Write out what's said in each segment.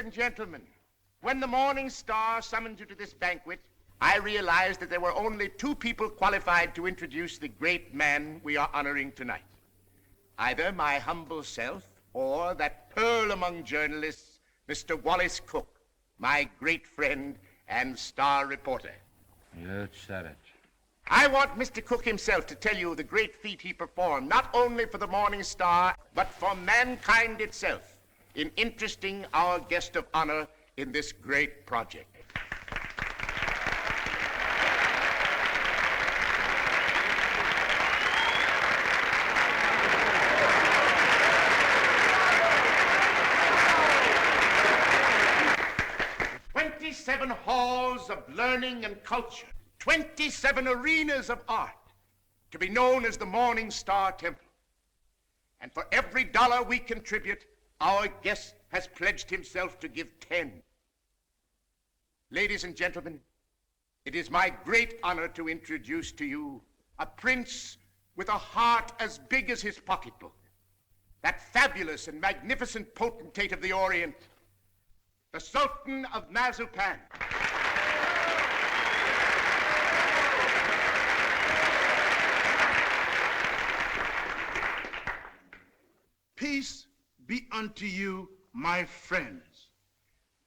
and gentlemen, when the Morning Star summoned you to this banquet, I realized that there were only two people qualified to introduce the great man we are honoring tonight. Either my humble self or that pearl among journalists, Mr. Wallace Cook, my great friend and star reporter. You said it. I want Mr. Cook himself to tell you the great feat he performed, not only for the Morning Star, but for mankind itself, in interesting our guest of honor in this great project. "27 halls of learning and culture, 27 arenas of art, to be known as the Morning Star Temple. And for every dollar we contribute, our guest has pledged himself to give 10. Ladies and gentlemen, it is my great honor to introduce to you a prince with a heart as big as his pocketbook, that fabulous and magnificent potentate of the Orient, the Sultan of Mazupan. Peace be unto you, my friends.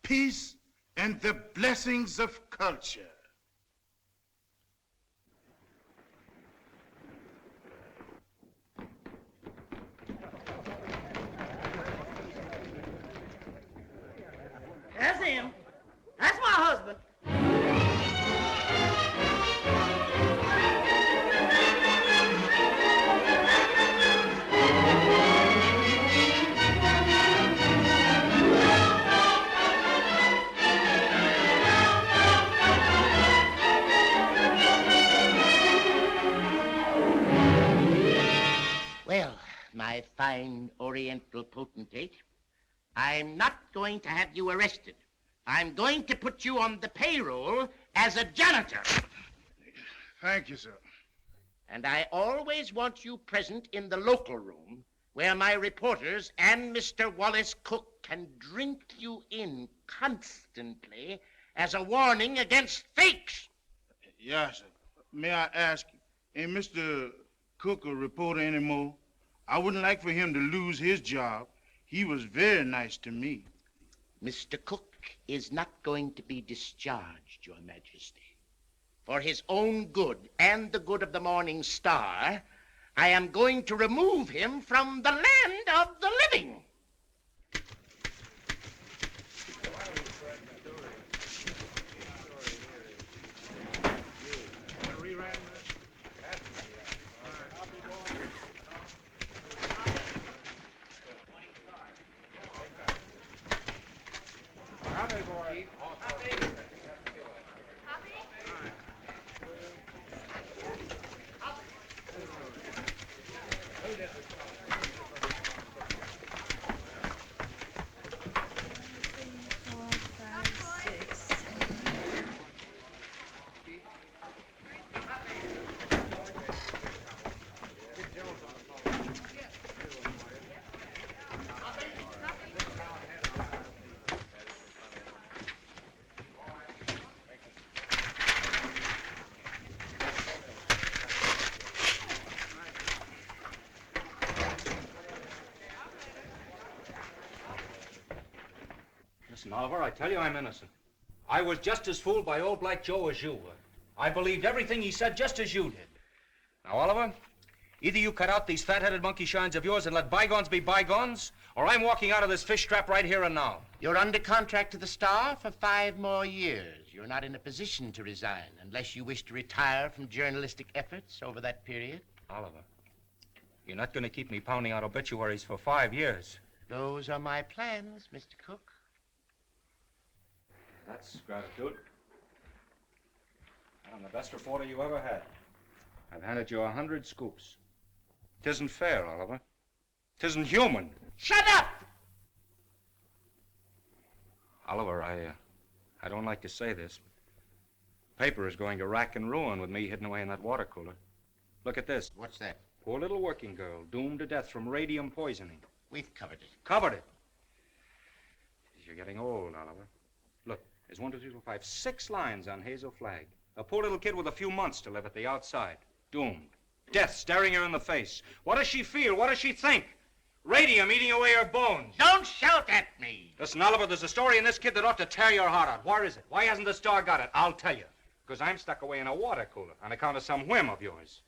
Peace and the blessings of culture. That's him. That's my husband. Well, my fine Oriental potentate, I'm not going to have you arrested. I'm going to put you on the payroll as a janitor. Thank you, sir. And I always want you present in the local room where my reporters and Mr. Wallace Cook can drink you in constantly as a warning against fakes. Yes, sir. May I ask, ain't Mr. Cook a reporter anymore? I wouldn't like for him to lose his job. He was very nice to me. Mr. Cook is not going to be discharged, Your Majesty. For his own good and the good of the Morning Star, I am going to remove him from the land of the living. Listen, Oliver, I tell you I'm innocent. I was just as fooled by old Black Joe as you were. I believed everything he said just as you did. Now, Oliver, either you cut out these fat-headed monkey shines of yours and let bygones be bygones, or I'm walking out of this fish trap right here and now. You're under contract to the Star for 5 more years. You're not in a position to resign unless you wish to retire from journalistic efforts over that period. Oliver, you're not going to keep me pounding out obituaries for 5 years. Those are my plans, Mr. Cook. That's gratitude. I'm the best reporter you ever had. I've handed you 100 scoops. 'Tisn't fair, Oliver. 'Tisn't human. Shut up! Oliver, I don't like to say this. Paper is going to rack and ruin with me hidden away in that water cooler. Look at this. What's that? Poor little working girl, doomed to death from radium poisoning. We've covered it. Covered it. you're getting old, Oliver. Look, there's 1, 2, 3, 4, 5, 6 lines on Hazel Flagg. A poor little kid with a few months to live at the outside. Doomed. Death staring her in the face. What does she feel? What does she think? Radium eating away her bones. Don't shout at me. Listen, Oliver, there's a story in this kid that ought to tear your heart out. Where is it? Why hasn't the star got it? I'll tell you. Because I'm stuck away in a water cooler on account of some whim of yours.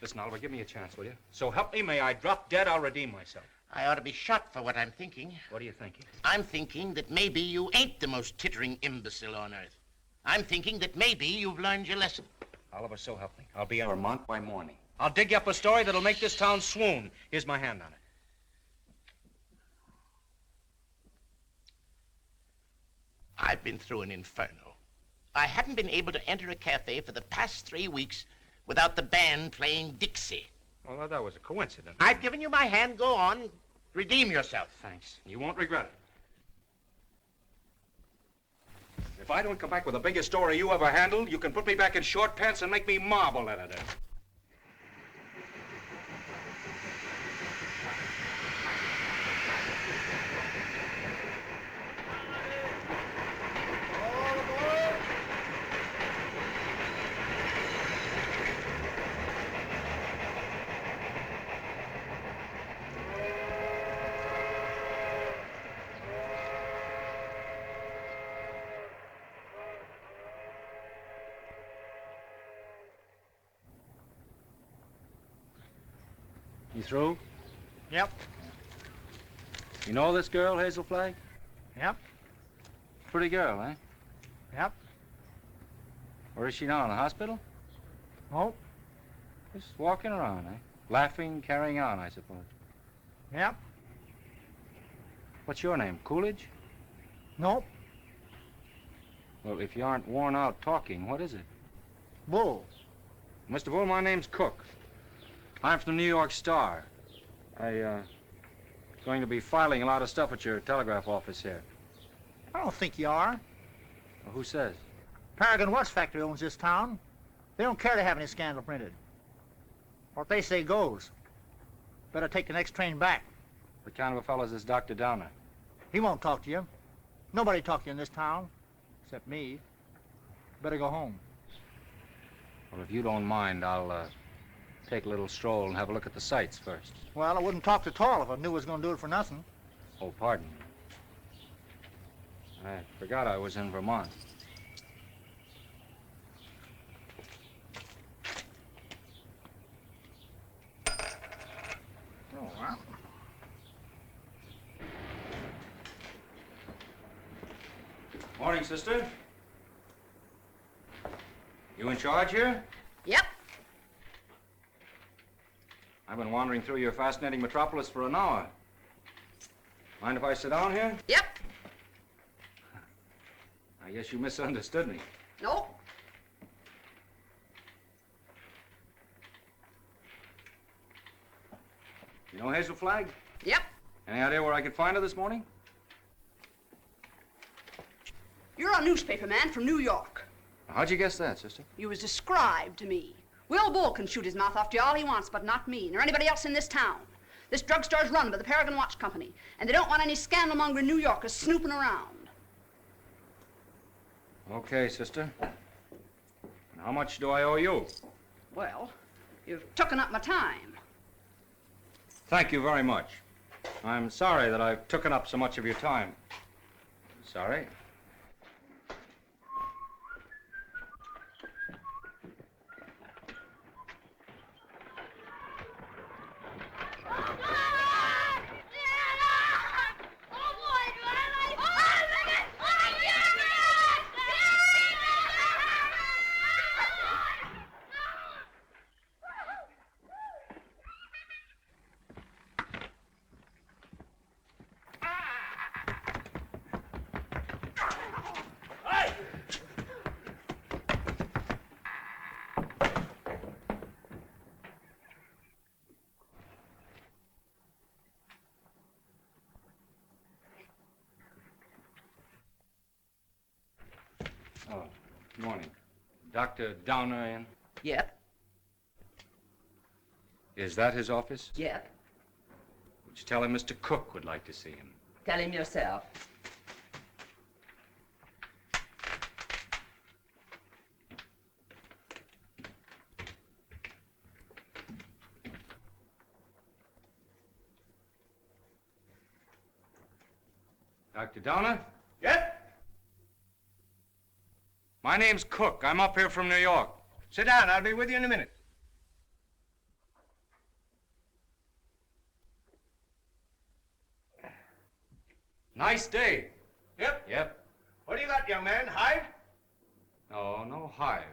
Listen, Oliver, give me a chance, will you? So help me, may I drop dead, I'll redeem myself. I ought to be shot for what I'm thinking. What are you thinking? I'm thinking that maybe you ain't the most tittering imbecile on earth. I'm thinking that maybe you've learned your lesson. Oliver, so help me. I'll be in Vermont by morning. I'll dig you up a story that'll make this town swoon. Here's my hand on it. I've been through an inferno. I haven't been able to enter a cafe for the past 3 weeks without the band playing Dixie. Well, that was a coincidence. I've given you my hand. Go on. Redeem yourself. Thanks. You won't regret it. If I don't come back with the biggest story you ever handled, you can put me back in short pants and make me marble editor. You through? Yep. You know this girl, Hazel Flagg? Yep. Pretty girl, eh? Yep. Where is she now, in the hospital? Nope. Just walking around, eh? Laughing, carrying on, I suppose. Yep. What's your name, Coolidge? Nope. Well, if you aren't worn out talking, what is it? Bull. Mr. Bull, my name's Cook. I'm from the New York Star. Going to be filing a lot of stuff at your telegraph office here. I don't think you are. Well, who says? Paragon Watch Factory owns this town. They don't care to have any scandal printed. What they say goes. Better take the next train back. What kind of a fellow is this Dr. Downer? He won't talk to you. Nobody talk to you in this town, except me. Better go home. Well, if you don't mind, I'll take a little stroll and have a look at the sights first. Well, I wouldn't talk at all if I knew I was going to do it for nothing. Oh, pardon. I forgot I was in Vermont. Oh, well. Morning, sister. You in charge here? Yep. I've been wandering through your fascinating metropolis for an hour. Mind if I sit down here? Yep. I guess you misunderstood me. Nope. You know Hazel Flagg? Yep. Any idea where I could find her this morning? You're a newspaper man from New York. How'd you guess that, sister? You was described to me. Will Bull can shoot his mouth off to you all he wants, but not me, nor anybody else in this town. This drugstore's run by the Paragon Watch Company, and they don't want any scandal-mongering New Yorkers snooping around. Okay, sister. And how much do I owe you? Well, you've taken up my time. Thank you very much. I'm sorry that I've taken up so much of your time. Sorry. Oh, good morning. Dr. Downer in? Yep. Is that his office? Yep. Would you tell him Mr. Cook would like to see him? Tell him yourself. Dr. Downer? Yep. My name's Cook. I'm up here from New York. Sit down. I'll be with you in a minute. Nice day. Yep. Yep. What do you got, young man? Hive? No, no hives.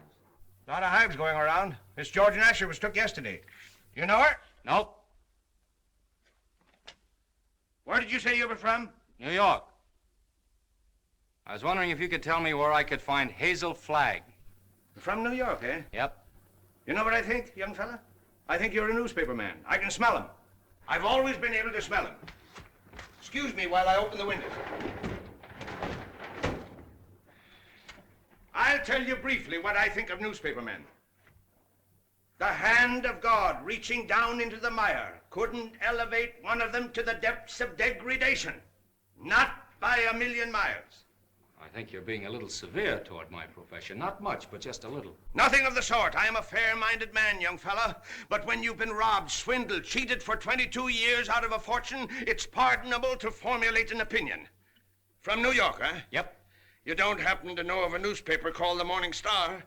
A lot of hives going around. Miss Georgian Asher was took yesterday. You know her? Nope. Where did you say you were from? New York. I was wondering if you could tell me where I could find Hazel Flagg. From New York, eh? Yep. You know what I think, young fella? I think you're a newspaper man. I can smell him. I've always been able to smell him. Excuse me while I open the window. I'll tell you briefly what I think of newspaper men. The hand of God reaching down into the mire couldn't elevate one of them to the depths of degradation. Not by a million miles. I think you're being a little severe toward my profession. Not much, but just a little. Nothing of the sort. I am a fair-minded man, young fella. But when you've been robbed, swindled, cheated for 22 years out of a fortune, it's pardonable to formulate an opinion. From New York, huh? Yep. You don't happen to know of a newspaper called the Morning Star?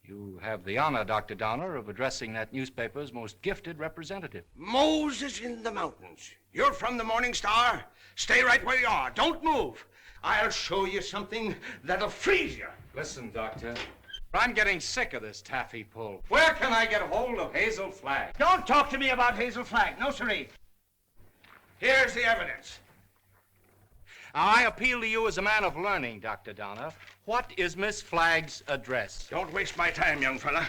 You have the honor, Dr. Downer, of addressing that newspaper's most gifted representative. Moses in the mountains. You're from the Morning Star? Stay right where you are. Don't move. I'll show you something that'll freeze you. Listen, Doctor. I'm getting sick of this taffy pull. Where can I get hold of Hazel Flagg? Don't talk to me about Hazel Flagg. No, sirree. Here's the evidence. Now, I appeal to you as a man of learning, Dr. Downer. What is Miss Flagg's address? Don't waste my time, young fella.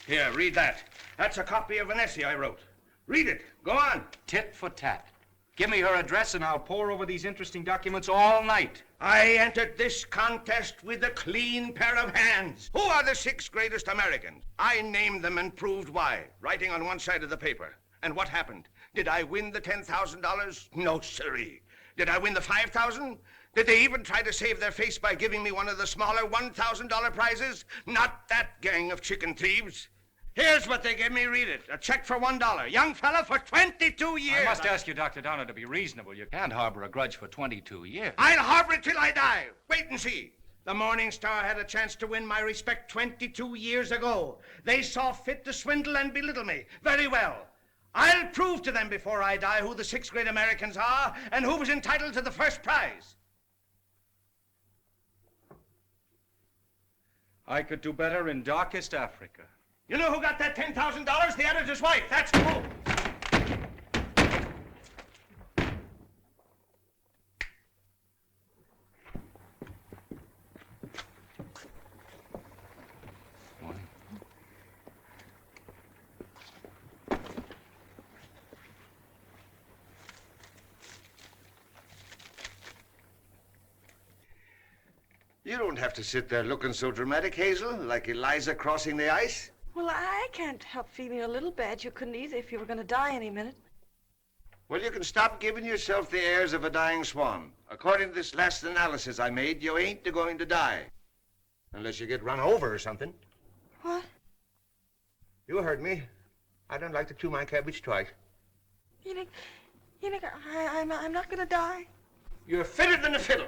Here, read that. That's a copy of an essay I wrote. Read it. Go on. Tit for tat. Give me her address and I'll pore over these interesting documents all night. I entered this contest with a clean pair of hands. Who are the 6 greatest Americans? I named them and proved why, writing on one side of the paper. And what happened? Did I win the $10,000? No, sirree. Did I win the $5,000? Did they even try to save their face by giving me one of the smaller $1,000 prizes? Not that gang of chicken thieves. Here's what they gave me. Read it. A check for $1. Young fella, for 22 years. I must ask you, Dr. Downer, to be reasonable. You can't harbor a grudge for 22 years. I'll harbor it till I die. Wait and see. The Morning Star had a chance to win my respect 22 years ago. They saw fit to swindle and belittle me. Very well. I'll prove to them before I die who the 6 great Americans are and who was entitled to the first prize. I could do better in darkest Africa. You know who got that $10,000? The editor's wife. That's who. Morning. You don't have to sit there looking so dramatic, Hazel, like Eliza crossing the ice. Well, I can't help feeling a little bad. You couldn't either if you were going to die any minute. Well, you can stop giving yourself the airs of a dying swan. According to this last analysis I made, you ain't going to die. Unless you get run over or something. What? You heard me. I don't like to chew my cabbage twice. Enoch, I'm not going to die. You're fitter than a fiddle.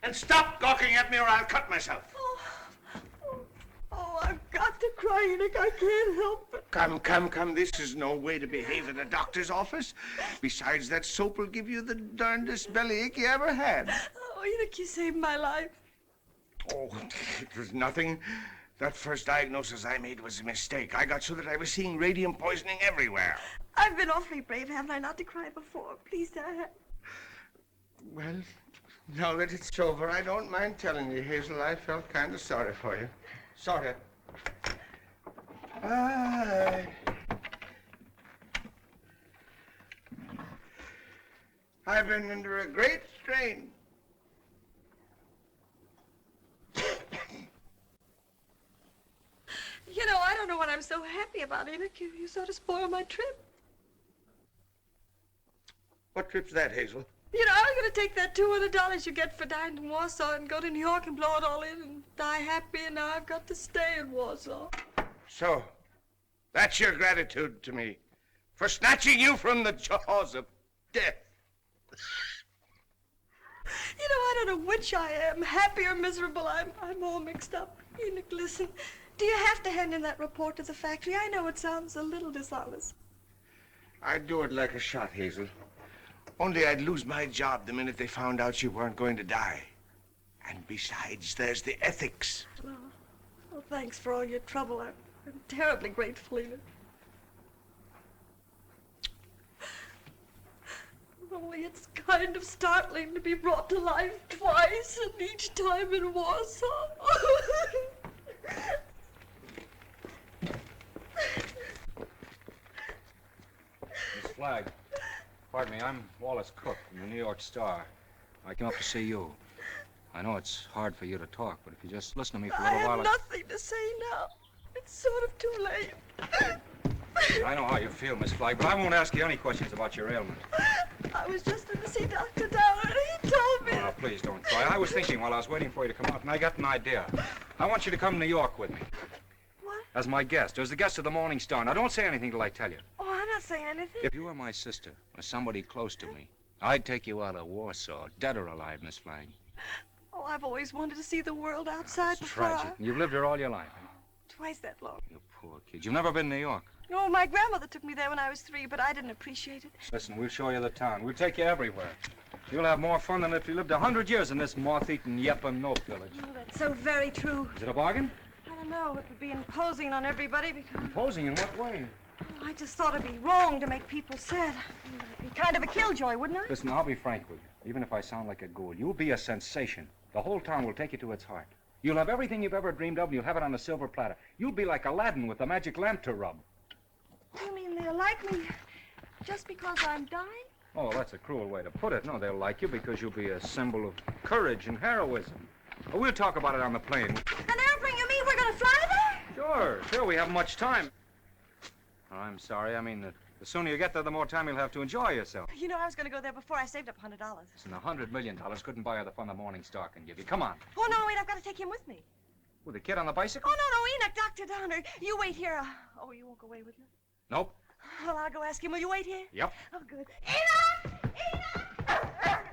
And stop gawking at me or I'll cut myself. Oh, I've got to cry, Enoch. I can't help it. Come. This is no way to behave at a doctor's office. Besides, that soap will give you the darndest bellyache you ever had. Oh, Enoch, you saved my life. Oh, it was nothing. That first diagnosis I made was a mistake. I got so that I was seeing radium poisoning everywhere. I've been awfully brave, haven't I, not to cry before? Please, Dad. Well, now that it's over, I don't mind telling you, Hazel, I felt kind of sorry for you. Sorry. I've been under a great strain. You know, I don't know what I'm so happy about, Enoch. You sort of spoiled my trip. What trip's that, Hazel? You know, I was going to take that $200 you get for dying in Warsaw and go to New York and blow it all in and die happy, and now I've got to stay in Warsaw. So, that's your gratitude to me for snatching you from the jaws of death. You know, I don't know which I am, happy or miserable. I'm all mixed up. Enoch, listen. Do you have to hand in that report to the factory? I know it sounds a little dishonest. I'd do it like a shot, Hazel. Only I'd lose my job the minute they found out you weren't going to die. And besides, there's the ethics. Well, thanks for all your trouble. I'm terribly grateful, Enoch. Only it's kind of startling to be brought to life twice, and each time in Warsaw. Miss Flagg, pardon me, I'm Wallace Cook from the New York Star. I came up to see you. I know it's hard for you to talk, but if you just listen to me for a I little while... have nothing to say now. It's sort of too late. I know how you feel, Miss Flagg, but I won't ask you any questions about your ailment. I was just in to see Dr. Downer, and he told me... Oh, now, please don't cry. I was thinking while I was waiting for you to come out, and I got an idea. I want you to come to New York with me. What? As my guest, as the guest of the Morning Star. Now, don't say anything till I tell you. Oh, I'm not saying anything. If you were my sister, or somebody close to me, I'd take you out of Warsaw, dead or alive, Miss Flagg. Oh, I've always wanted to see the world outside It's before tragic. You've lived here all your life. Twice that long. You poor kid. You've never been to New York. Oh, my grandmother took me there when I was 3, but I didn't appreciate it. Listen, we'll show you the town. We'll take you everywhere. You'll have more fun than if you lived 100 years in this moth-eaten Yep-and-Nope village. Oh, that's so very true. Is it a bargain? I don't know. It would be imposing on everybody because... Imposing in what way? Oh, I just thought it'd be wrong to make people sad. It'd be kind of a killjoy, wouldn't it? Listen, I'll be frank with you. Even if I sound like a ghoul, you'll be a sensation. The whole town will take you to its heart. You'll have everything you've ever dreamed of, and you'll have it on a silver platter. You'll be like Aladdin with the magic lamp to rub. You mean they'll like me just because I'm dying? Oh, that's a cruel way to put it. No, they'll like you because you'll be a symbol of courage and heroism. We'll talk about it on the plane. An airplane, you mean we're going to fly there? Sure, we have much time. Oh, I'm sorry. I mean, the sooner you get there, the more time you'll have to enjoy yourself. You know, I was going to go there before I saved up $100. Listen, $100 million couldn't buy her the fun the Morning Star can give you. Come on. Oh, no, wait, I've got to take him with me. With the kid on the bicycle? Oh, no, Enoch, Dr. Downer. You wait here. Oh, you won't go away with me? Nope. Well, I'll go ask him. Will you wait here? Yep. Oh, good. Enoch! Enoch! Enoch!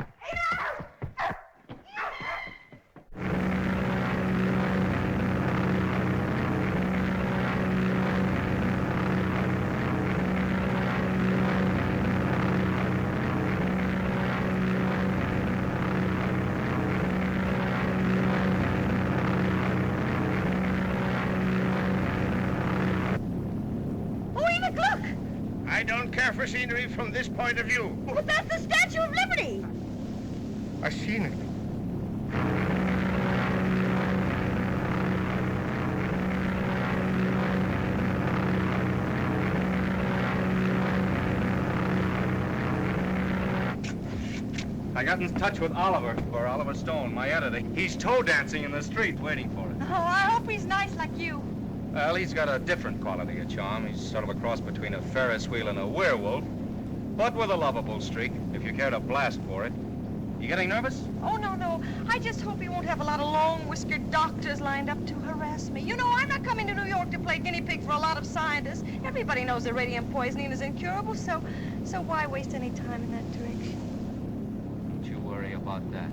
I don't care for scenery from this point of view. But that's the Statue of Liberty. I've seen it. I got in touch with Oliver Stone, my editor. He's toe dancing in the street waiting for it. Oh, I hope he's nice like you. Well, he's got a different quality of charm. He's sort of a cross between a Ferris wheel and a werewolf, but with a lovable streak, if you care to blast for it. You getting nervous? Oh, no. I just hope he won't have a lot of long-whiskered doctors lined up to harass me. You know, I'm not coming to New York to play guinea pig for a lot of scientists. Everybody knows that radium poisoning is incurable, so why waste any time in that direction? Don't you worry about that.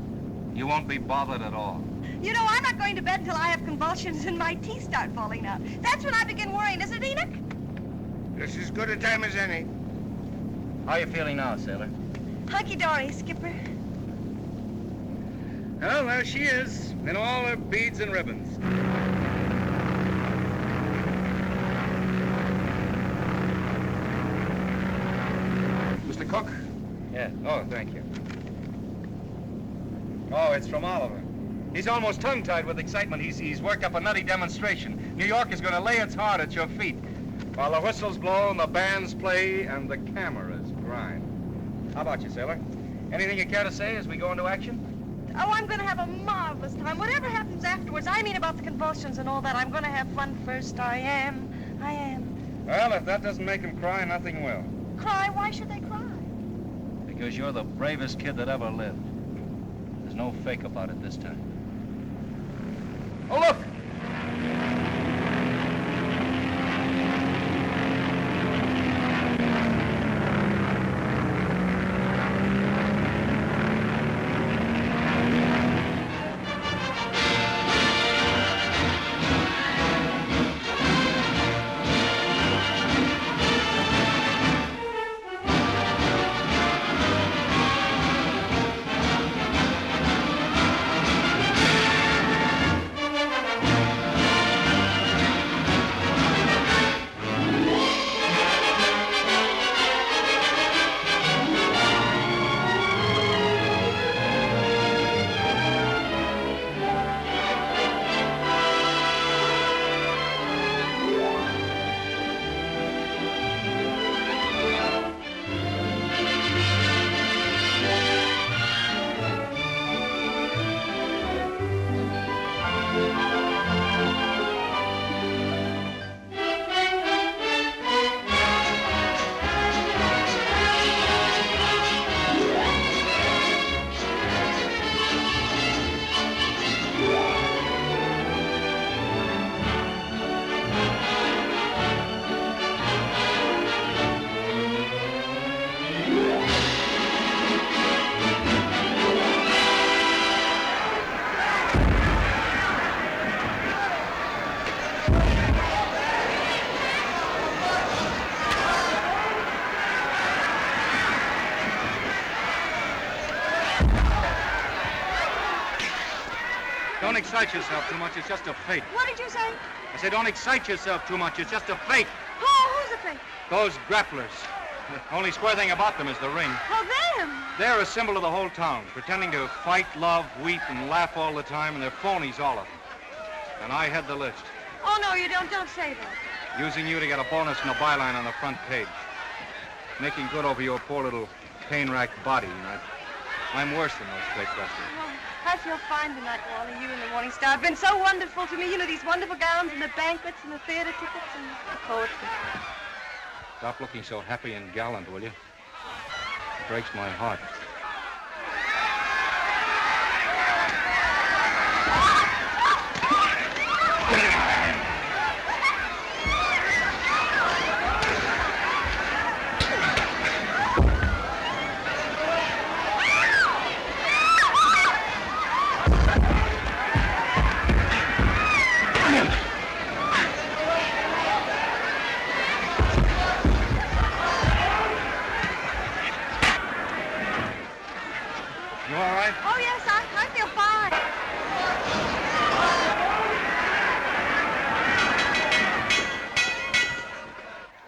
You won't be bothered at all. You know, I'm not going to bed until I have convulsions and my teeth start falling out. That's when I begin worrying, isn't it, Enoch? This is as good a time as any. How are you feeling now, sailor? Hunky-dory, Skipper. Well, there she is, in all her beads and ribbons. Mr. Cook? Yeah. Oh, thank you. Oh, it's from Oliver. He's almost tongue-tied with excitement. He's worked up a nutty demonstration. New York is going to lay its heart at your feet while the whistles blow and the bands play and the cameras grind. How about you, sailor? Anything you care to say as we go into action? Oh, I'm going to have a marvelous time. Whatever happens afterwards, I mean about the convulsions and all that, I'm going to have fun first. I am. Well, if that doesn't make them cry, nothing will. Cry? Why should they cry? Because you're the bravest kid that ever lived. There's no fake about it this time. Oh, look! Don't excite yourself too much. It's just a fate. What did you say? I said, don't excite yourself too much. It's just a fate. Who's the fake? Those grapplers. The only square thing about them is the ring. Oh, them. They're a symbol of the whole town, pretending to fight, love, weep, and laugh all the time, and they're phonies, all of them. And I head the list, Oh, no, you don't. Don't say that. using you to get a bonus and a byline on the front page. Making good over your poor little pain-racked body. And I'm worse than those fake wrestlers. Oh, I feel fine tonight, Wally. You and the Morning Star have been so wonderful to me. You know, these wonderful gowns and the banquets and the theater tickets and the poetry. Stop looking so happy and gallant, will you? It breaks my heart. You all right? Oh, yes, I feel fine.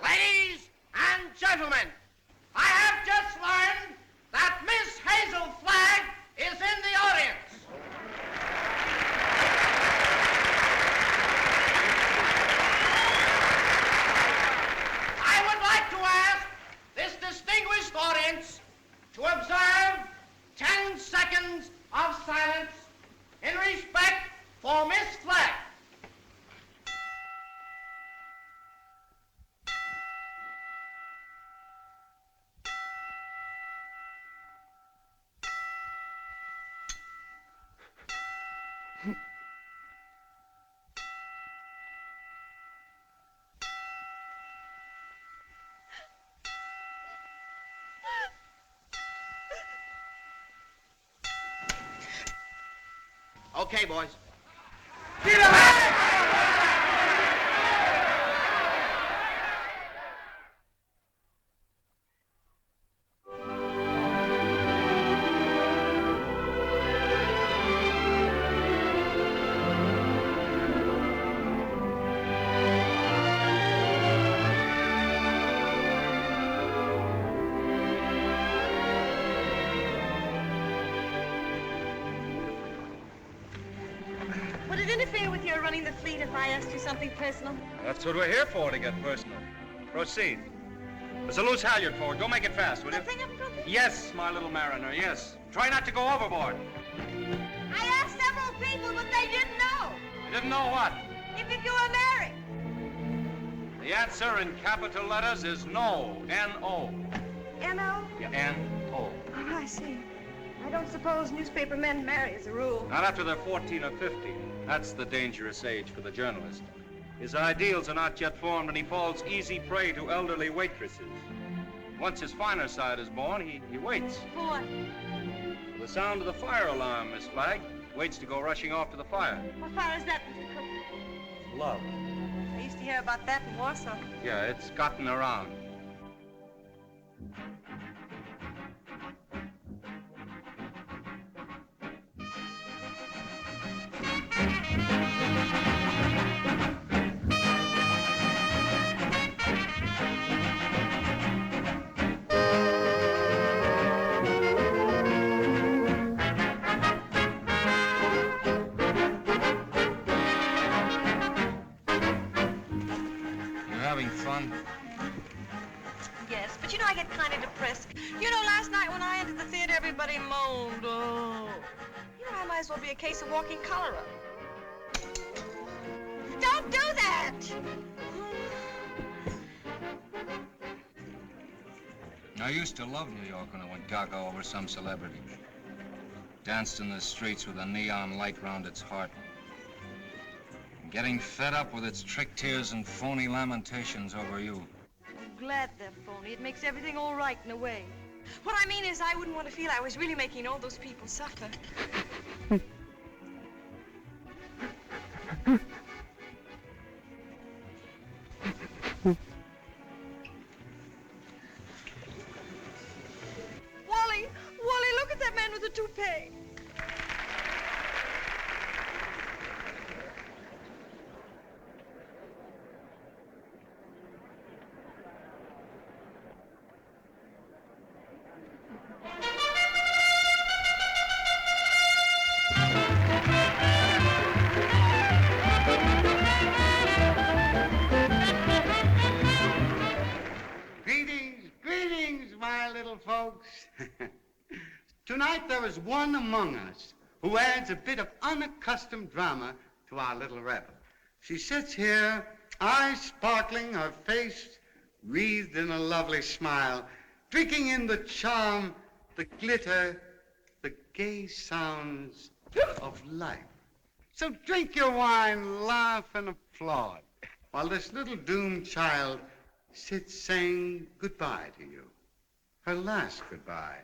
Ladies and gentlemen, I have just learned that Miss Hazel Flagg is in the audience. I would like to ask this distinguished audience to observe 10 seconds of silence in respect for Miss Flagg. Okay, boys. Would it interfere with your running the fleet if I asked you something personal? That's what we're here for, to get personal. Proceed. There's a loose halyard forward. Go make it fast, will you? Nothing up, brother? Yes, my little mariner, yes. Try not to go overboard. I asked several people, but they didn't know. You didn't know what? If you were married. The answer in capital letters is no. N-O. N-O? Yeah, N-O. Oh, I see. I don't suppose newspaper men marry as a rule. Not after they're 14 or 15. That's the dangerous age for the journalist. His ideals are not yet formed, and he falls easy prey to elderly waitresses. Once his finer side is born, he waits. For what? The sound of the fire alarm, Miss Flagg. Waits to go rushing off to the fire. What fire is that, Mr. Cook? Love. I used to hear about that in Warsaw. Yeah, it's gotten around. Having fun? Yes, but you know I get kind of depressed. You know, last night when I entered the theater, everybody moaned. Oh. You know, I might as well be a case of walking cholera. Don't do that! I used to love New York when I went gaga over some celebrity. Danced in the streets with a neon light round its heart. Getting fed up with its trick tears and phony lamentations over you. I'm glad they're phony. It makes everything all right in a way. What I mean is I wouldn't want to feel I was really making all those people suffer. Wally, look at that man with the toupee. little folks. Tonight there is one among us who adds a bit of unaccustomed drama to our little revel. She sits here, eyes sparkling, her face wreathed in a lovely smile, drinking in the charm, the glitter, the gay sounds of life. So drink your wine, laugh, and applaud, while this little doomed child sits saying goodbye to you. Her last goodbye,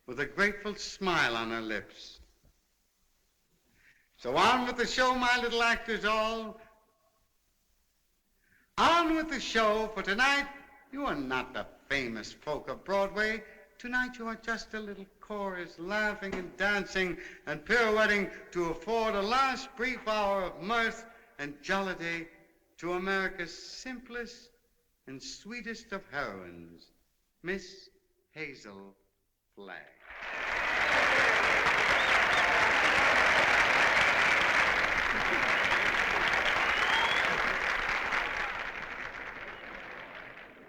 with a grateful smile on her lips. So on with the show, my little actors all. On with the show, for tonight you are not the famous folk of Broadway. Tonight you are just a little chorus, laughing and dancing and pirouetting to afford a last brief hour of mirth and jollity to America's simplest and sweetest of heroines, Miss Hazel Flagg.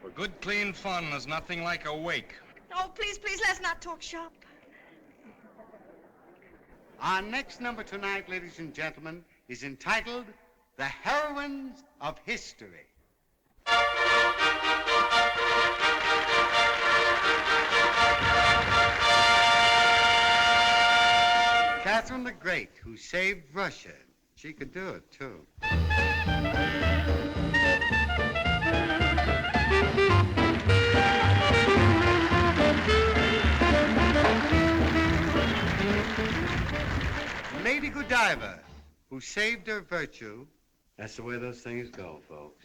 For good, clean fun, there's nothing like a wake. Oh, please, please, let's not talk shop. Our next number tonight, ladies and gentlemen, is entitled The Heroines of History. Catherine the Great, who saved Russia. She could do it, too. Lady Godiva, who saved her virtue. That's the way those things go, folks.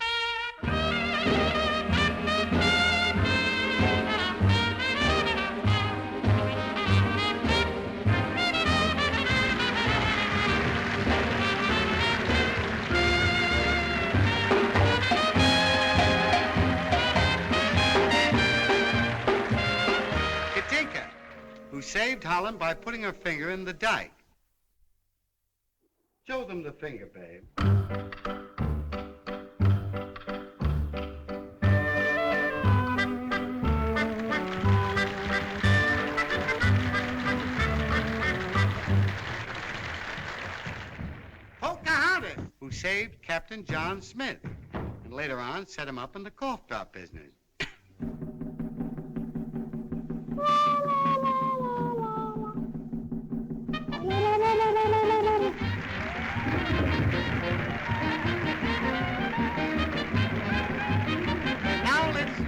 Katinka, who saved Holland by putting her finger in the dike. Show them the finger, babe. Pocahontas, who saved Captain John Smith, and later on set him up in the cough drop business.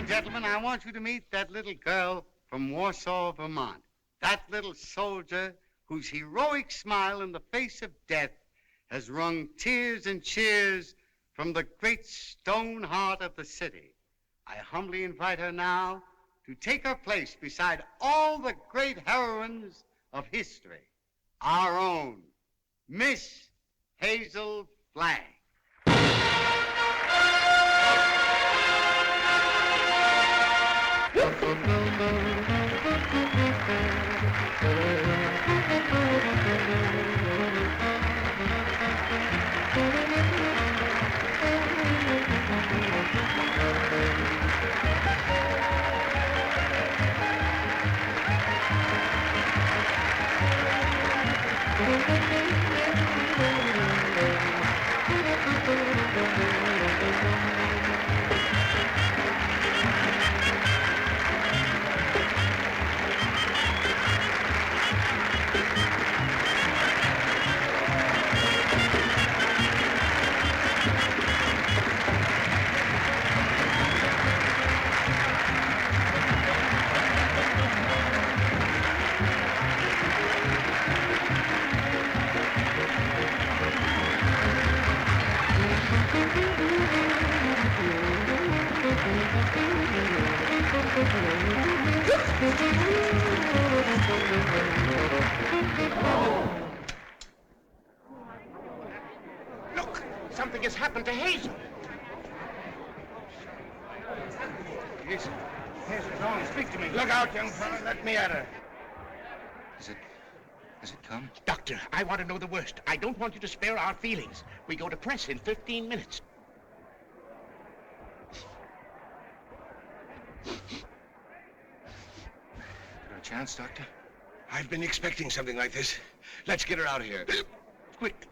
Gentlemen, I want you to meet that little girl from Warsaw, Vermont. That little soldier whose heroic smile in the face of death has wrung tears and cheers from the great stone heart of the city. I humbly invite her now to take her place beside all the great heroines of history. Our own Miss Hazel Flagg. Look, something has happened to Hazel. Hazel, go on, speak to me. Look out, young fella. Let me at her. Has it come? Doctor, I want to know the worst. I don't want you to spare our feelings. We go to press in 15 minutes. chance, Doctor? I've been expecting something like this. Let's get her out of here. Quick.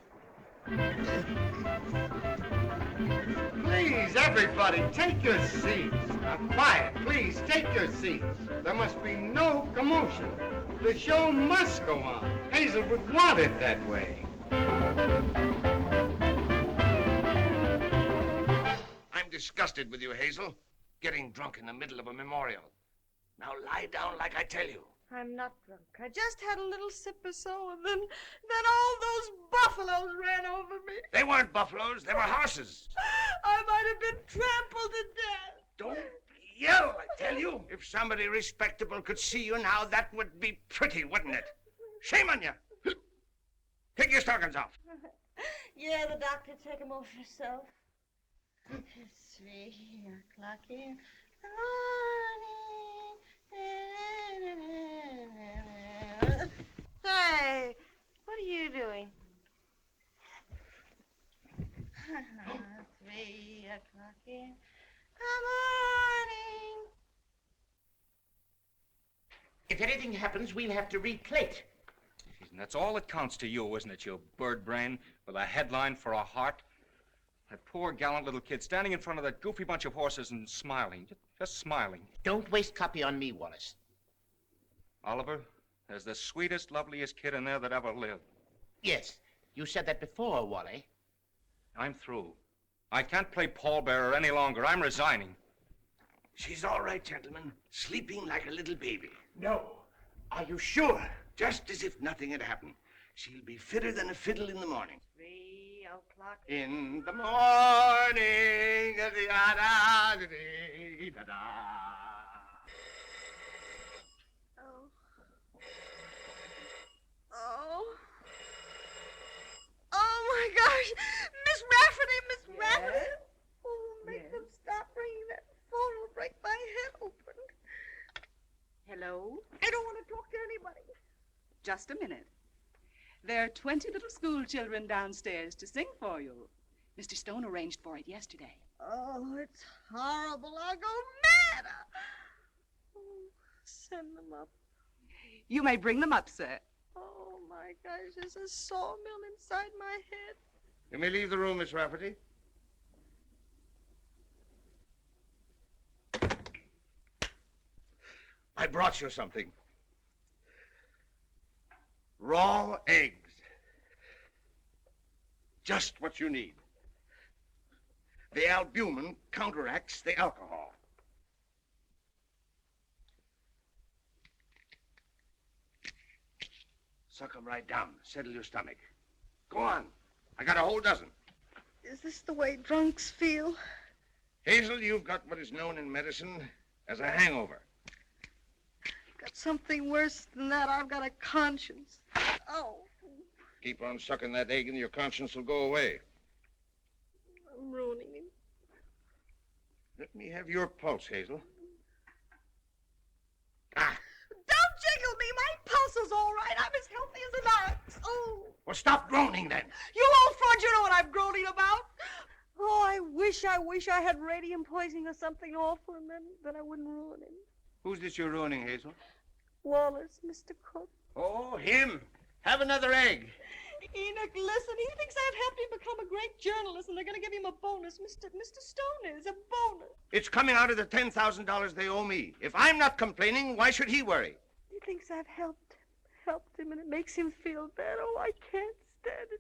Please, everybody, take your seats. Now, quiet, please, take your seats. There must be no commotion. The show must go on. Hazel would want it that way. I'm disgusted with you, Hazel. Getting drunk in the middle of a memorial. Now lie down like I tell you. I'm not drunk. I just had a little sip or so, and then all those buffaloes ran over me. They weren't buffaloes, they were horses. I might have been trampled to death. Don't yell, I tell you. If somebody respectable could see you now, that would be pretty, wouldn't it? Shame on you. Take your stockings off. Yeah, the doctor, take him off yourself. It's 3 o'clock in the morning. Hey, what are you doing? 3 o'clock in the morning. If anything happens, we'll have to replate. And that's all that counts to you, isn't it, you bird brain with a headline for a heart? That poor, gallant little kid standing in front of that goofy bunch of horses and smiling, just smiling. Don't waste copy on me, Wallace. Oliver, there's the sweetest, loveliest kid in there that ever lived. Yes, you said that before, Wally. I'm through. I can't play pallbearer any longer. I'm resigning. She's all right, gentlemen. Sleeping like a little baby. No. Are you sure? Just as if nothing had happened. She'll be fitter than a fiddle in the morning. 3 o'clock. In the morning. Oh. Oh. Oh my gosh. Miss Rafferty, Miss Rafferty. Oh, make them stop ringing that phone. It'll break my head open. Hello? I don't want to talk to anybody. Just a minute. There are 20 little school children downstairs to sing for you. Mr. Stone arranged for it yesterday. Oh, it's horrible. I'll go mad. Oh, send them up. You may bring them up, sir. Oh, my gosh, there's a sawmill inside my head. You may leave the room, Miss Rafferty. I brought you something. Raw eggs. Just what you need. The albumin counteracts the alcohol. Suck them right down. Settle your stomach. Go on. I got a whole dozen. Is this the way drunks feel? Hazel, you've got what is known in medicine as a hangover. Got something worse than that. I've got a conscience. Oh, Keep on sucking that egg and your conscience will go away. I'm ruining him. Let me have your pulse, Hazel. Don't jiggle me. My pulse is all right. I'm as healthy as an ox. Oh. Well, stop groaning then. You old fraud, you know what I'm groaning about. Oh, I wish I had radium poisoning or something awful, and then I wouldn't ruin him. Who's this you're ruining, Hazel? Wallace, Mr. Cook. Oh, him. Have another egg. Enoch, listen, he thinks I've helped him become a great journalist, and they're going to give him a bonus. Mr. Stone is a bonus. It's coming out of the $10,000 they owe me. If I'm not complaining, why should he worry? He thinks I've helped him, and it makes him feel bad. Oh, I can't stand it.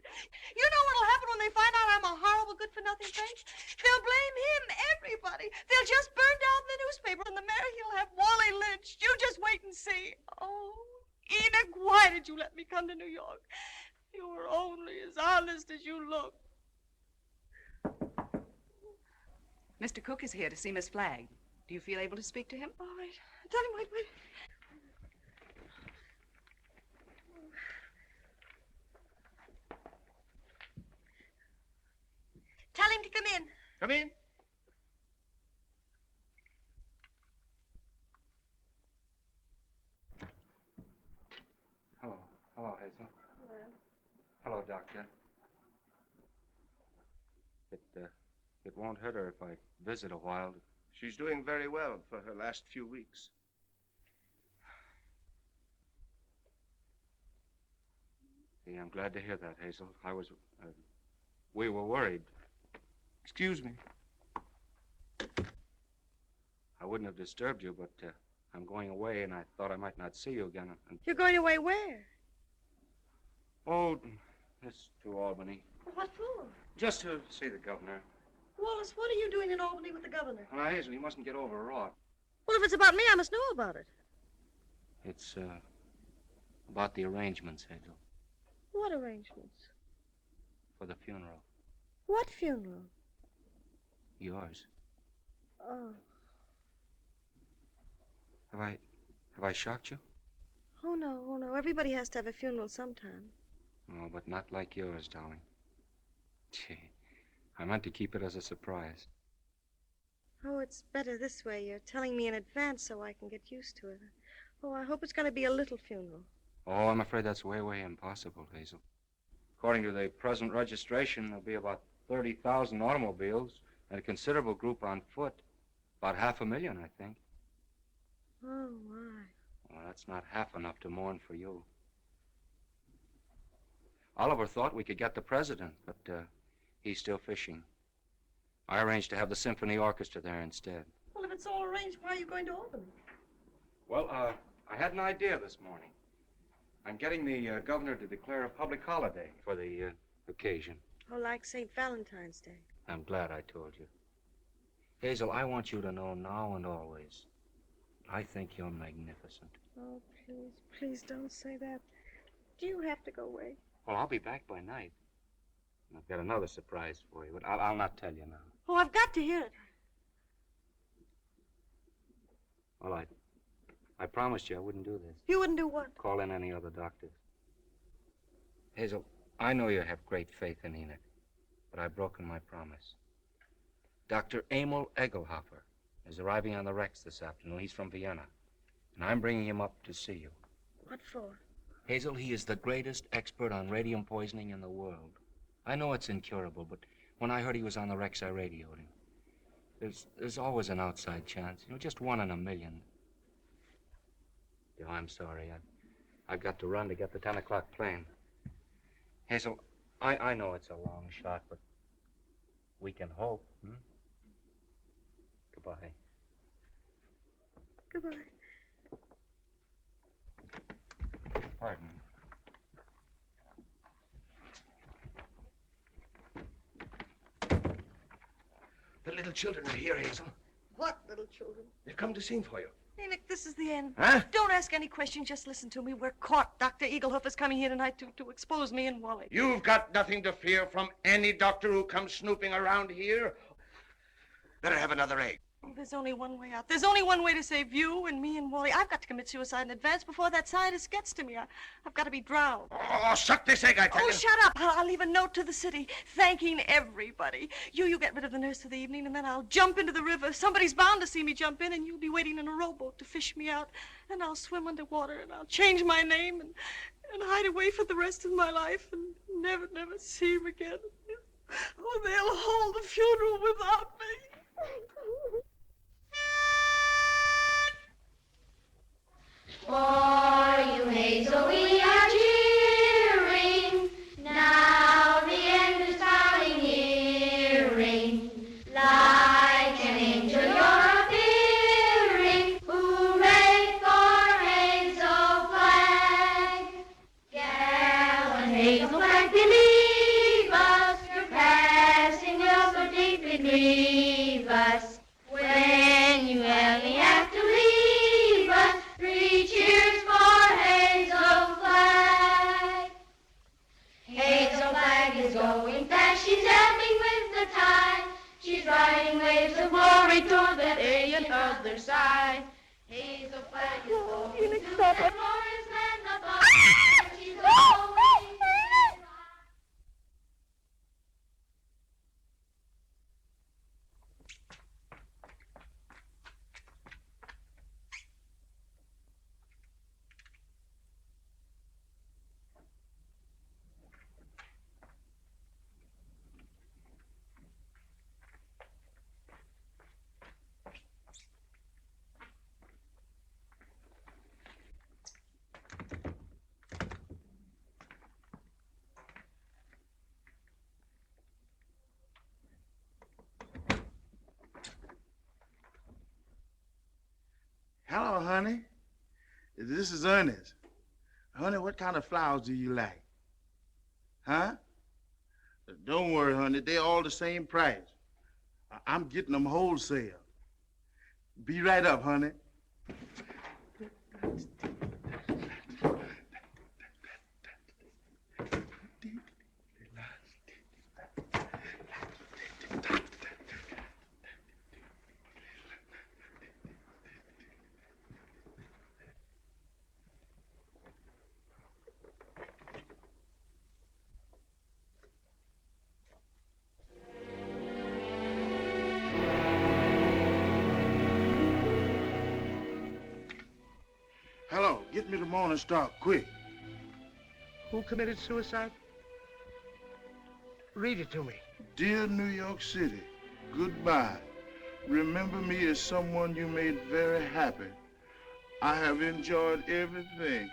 You know what'll happen when they find out I'm a horrible, good-for-nothing thing? They'll blame him, everybody. They'll just burn down the newspaper, and the mayor, he'll have Wally lynched. You just wait and see. Oh, Enoch, why did you let me come to New York? You were only as honest as you look. Mr. Cook is here to see Miss Flagg. Do you feel able to speak to him? All right. Tell him, wait. Tell him to come in. Come in. Hello, Hazel. Hello, Doctor. It won't hurt her if I visit a while. She's doing very well for her last few weeks. Yeah, I'm glad to hear that, Hazel. We were worried. Excuse me. I wouldn't have disturbed you, but I'm going away, and I thought I might not see you again. You're going away where? Oh, it's to Albany. What for? Just to see the governor. Wallace, what are you doing in Albany with the governor? Now, Hazel, you mustn't get overwrought. Well, if it's about me, I must know about it. It's, about the arrangements, Hazel, What arrangements? for the funeral. What funeral? Yours. Oh. Have I shocked you? Oh, no. Everybody has to have a funeral sometime. No, but not like yours, darling. Gee, I meant to keep it as a surprise. Oh, it's better this way. You're telling me in advance so I can get used to it. Oh, I hope it's going to be a little funeral. Oh, I'm afraid that's way, way impossible, Hazel. According to the present registration, there'll be about 30,000 automobiles and a considerable group on foot. About 500,000, I think. Oh, my. Well, that's not half enough to mourn for you. Oliver thought we could get the president, but he's still fishing. I arranged to have the symphony orchestra there instead. Well, if it's all arranged, why are you going to Albany? Well, I had an idea this morning. I'm getting the governor to declare a public holiday for the occasion. Oh, like St. Valentine's Day. I'm glad I told you. Hazel, I want you to know now and always, I think you're magnificent. Oh, please don't say that. Do you have to go away? Well, I'll be back by night. I've got another surprise for you, but I'll not tell you now. Oh, I've got to hear it. Well, I promised you I wouldn't do this. You wouldn't do what? Call in any other doctors. Hazel, I know you have great faith in Enoch, but I've broken my promise. Dr. Emil Egelhofer is arriving on the Rex this afternoon. He's from Vienna, and I'm bringing him up to see you. What for? Hazel, he is the greatest expert on radium poisoning in the world. I know it's incurable, but when I heard he was on the Rex, I radioed him. There's always an outside chance, just 1 in a million. Oh, I'm sorry. I've got to run to get the 10 o'clock plane. Hazel, I know it's a long shot, but we can hope. Goodbye. Goodbye. Pardon. The little children are here, Hazel. What little children? They've come to sing for you. Enoch, this is the end. Huh? Don't ask any questions, just listen to me. We're caught. Dr. Egelhofer's coming here tonight to expose me and Wally. You've got nothing to fear from any doctor who comes snooping around here. Better have another egg. Oh, there's only one way out. There's only one way to save you and me and Wally. I've got to commit suicide in advance before that scientist gets to me. I've got to be drowned. Oh, suck this egg, I tell you. Oh, shut up. I'll leave a note to the city thanking everybody. You get rid of the nurse for the evening, and then I'll jump into the river. Somebody's bound to see me jump in, and you'll be waiting in a rowboat to fish me out. And I'll swim underwater, and I'll change my name and hide away for the rest of my life and never see him again. Oh, they'll hold the funeral without me. For you, Hazel, we are cheering. Now the end is coming nearing. Like an angel you're appearing. Hooray for Hazel Flag. Gallant Hazel Flag, believe us. Your passing will so deeply grieve us. When you only have to leave us, 3 cheers for Hazel Flag. Hazel Flag is going fast, she's ebbing with the tide. She's riding waves of glory toward that alien other side. Hazel Flag is going to that glorious land above. She's going. Hello, honey. This is Ernest. Honey, what kind of flowers do you like? Huh? Don't worry, honey. They're all the same price. I'm getting them wholesale. Be right up, honey. Hello, get me the Morning Star, quick. Who committed suicide? Read it to me. Dear New York City, goodbye. Remember me as someone you made very happy. I have enjoyed everything.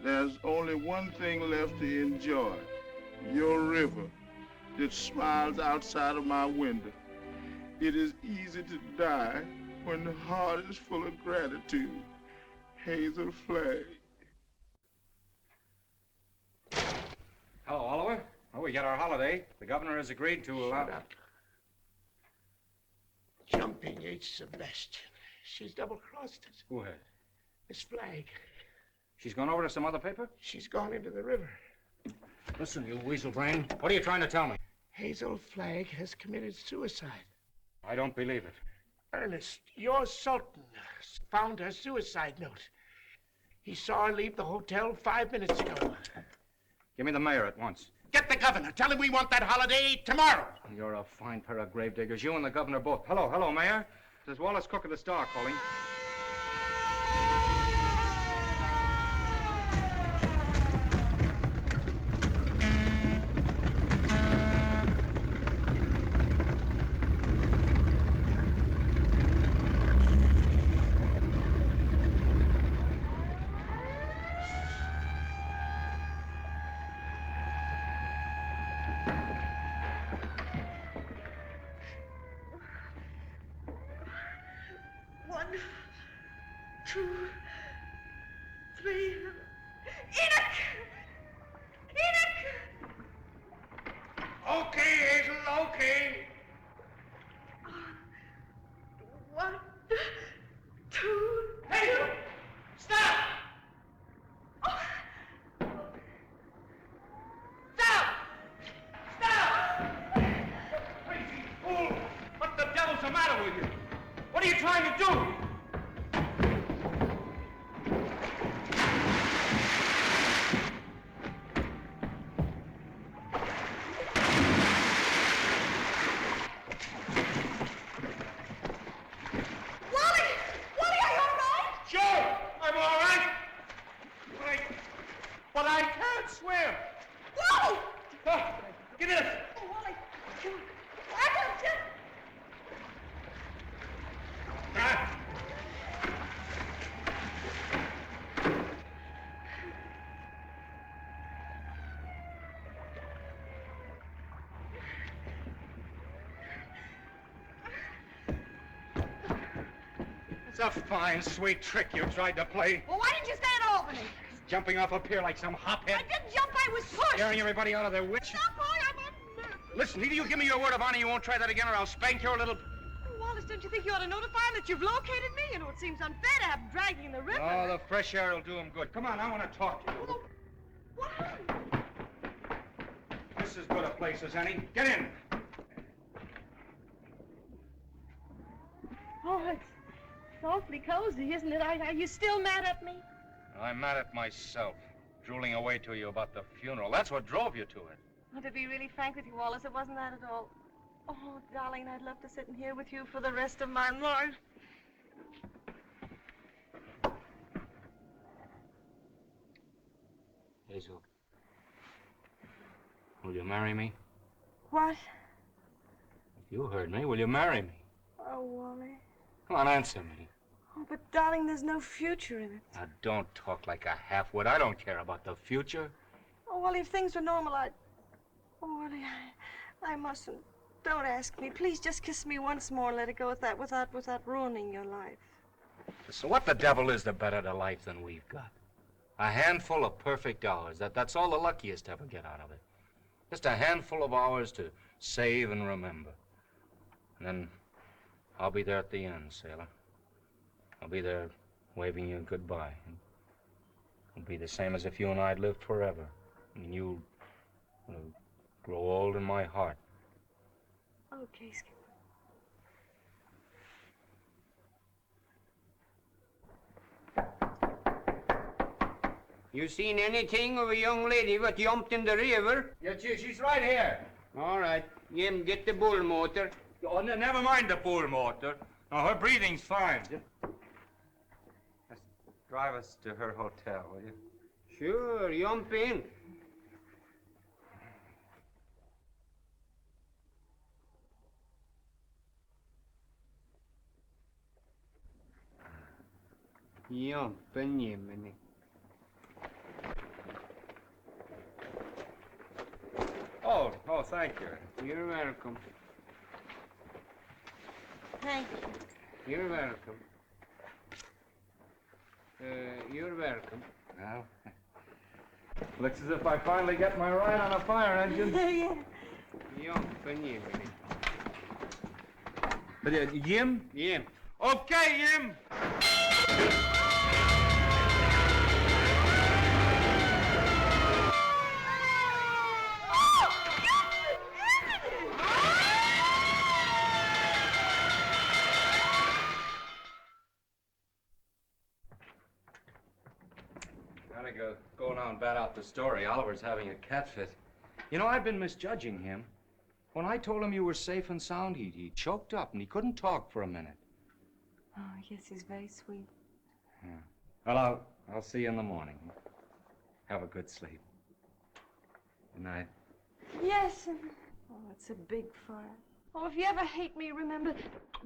There's only one thing left to enjoy. Your river that smiles outside of my window. It is easy to die when the heart is full of gratitude. Hazel Flagg. Hello, Oliver. Well, we got our holiday. The governor has agreed to allow... Shut up. Jumping H. Sebastian. She's double-crossed us. Who has? Miss Flagg. She's gone over to some other paper? She's gone into the river. Listen, you weasel brain. What are you trying to tell me? Hazel Flagg has committed suicide. I don't believe it. Ernest, your Sultan found her suicide note. He saw her leave the hotel 5 minutes ago. Give me the mayor at once. Get the governor. Tell him we want that holiday tomorrow. You're a fine pair of gravediggers. You and the governor both. Hello, Mayor. This is Wallace Cook of the Star calling. One, two, three. Enoch! Enoch! Okay, Hazel, okay. One, two. Hazel! Stop! Stop! Stop! Crazy fool! What the devil's the matter with you? What are you trying to do? Sure, I'm all right. But I can't swim. Whoa! Give me this. Oh, Wally. I got you. Ah. It's a fine, sweet trick you tried to play. Well, why didn't you stay in Albany? Jumping off a pier like some hophead. I didn't jump, I was pushed. Scaring everybody out of their wits. Stop, boy, I'm on. Listen, either you give me your word of honor you won't try that again or I'll spank your little... Wallace, don't you think you ought to notify him that you've located me? You know, it seems unfair to have him dragging in the river. Oh, the fresh air will do him good. Come on, I want to talk to you. What? This is as good a place as any. Get in. Oh, it's awfully cozy, isn't it? Are you still mad at me? I'm mad at myself, drooling away to you about the funeral. That's what drove you to it. Well, to be really frank with you, Wallace, it wasn't that at all. Oh, darling, I'd love to sit in here with you for the rest of my life. Hazel, will you marry me? What? You heard me. Will you marry me? Oh, Wally. Come on, answer me. Oh, but darling, there's no future in it. Now, don't talk like a half-wit. I don't care about the future. Oh, Wally, if things were normal, I'd... Oh, Wally, I mustn't. Don't ask me. Please just kiss me once more and let it go at that without ruining your life. So what the devil is the better to life than we've got? A handful of perfect hours. That's all the luckiest ever get out of it. Just a handful of hours to save and remember. And then I'll be there at the end, sailor. I'll be there waving you goodbye. It'll be the same as if you and I had lived forever. And you'll grow old in my heart. Okay, Skipper. You seen anything of a young lady what jumped in the river? Yes, she's right here. All right. Jim, get the bull motor. Oh, never mind the bull motor. No, her breathing's fine. Just drive us to her hotel, will you? Sure, jump in. Jump in, Jiminy. Oh, thank you. You're welcome. Thank you. You're welcome. You're welcome. Well, looks as if I finally get my ride on a fire engine. Yeah. Jump in, Jiminy. But, Jim? Jim. Okay, Jim! Gotta go now and bat out the story. Oliver's having a cat fit. You know, I've been misjudging him. When I told him you were safe and sound, he choked up and he couldn't talk for a minute. Oh, yes, he's very sweet. Yeah. Well, I'll see you in the morning. Have a good sleep. Good night. Yes. Oh, it's a big fire. Oh, if you ever hate me, remember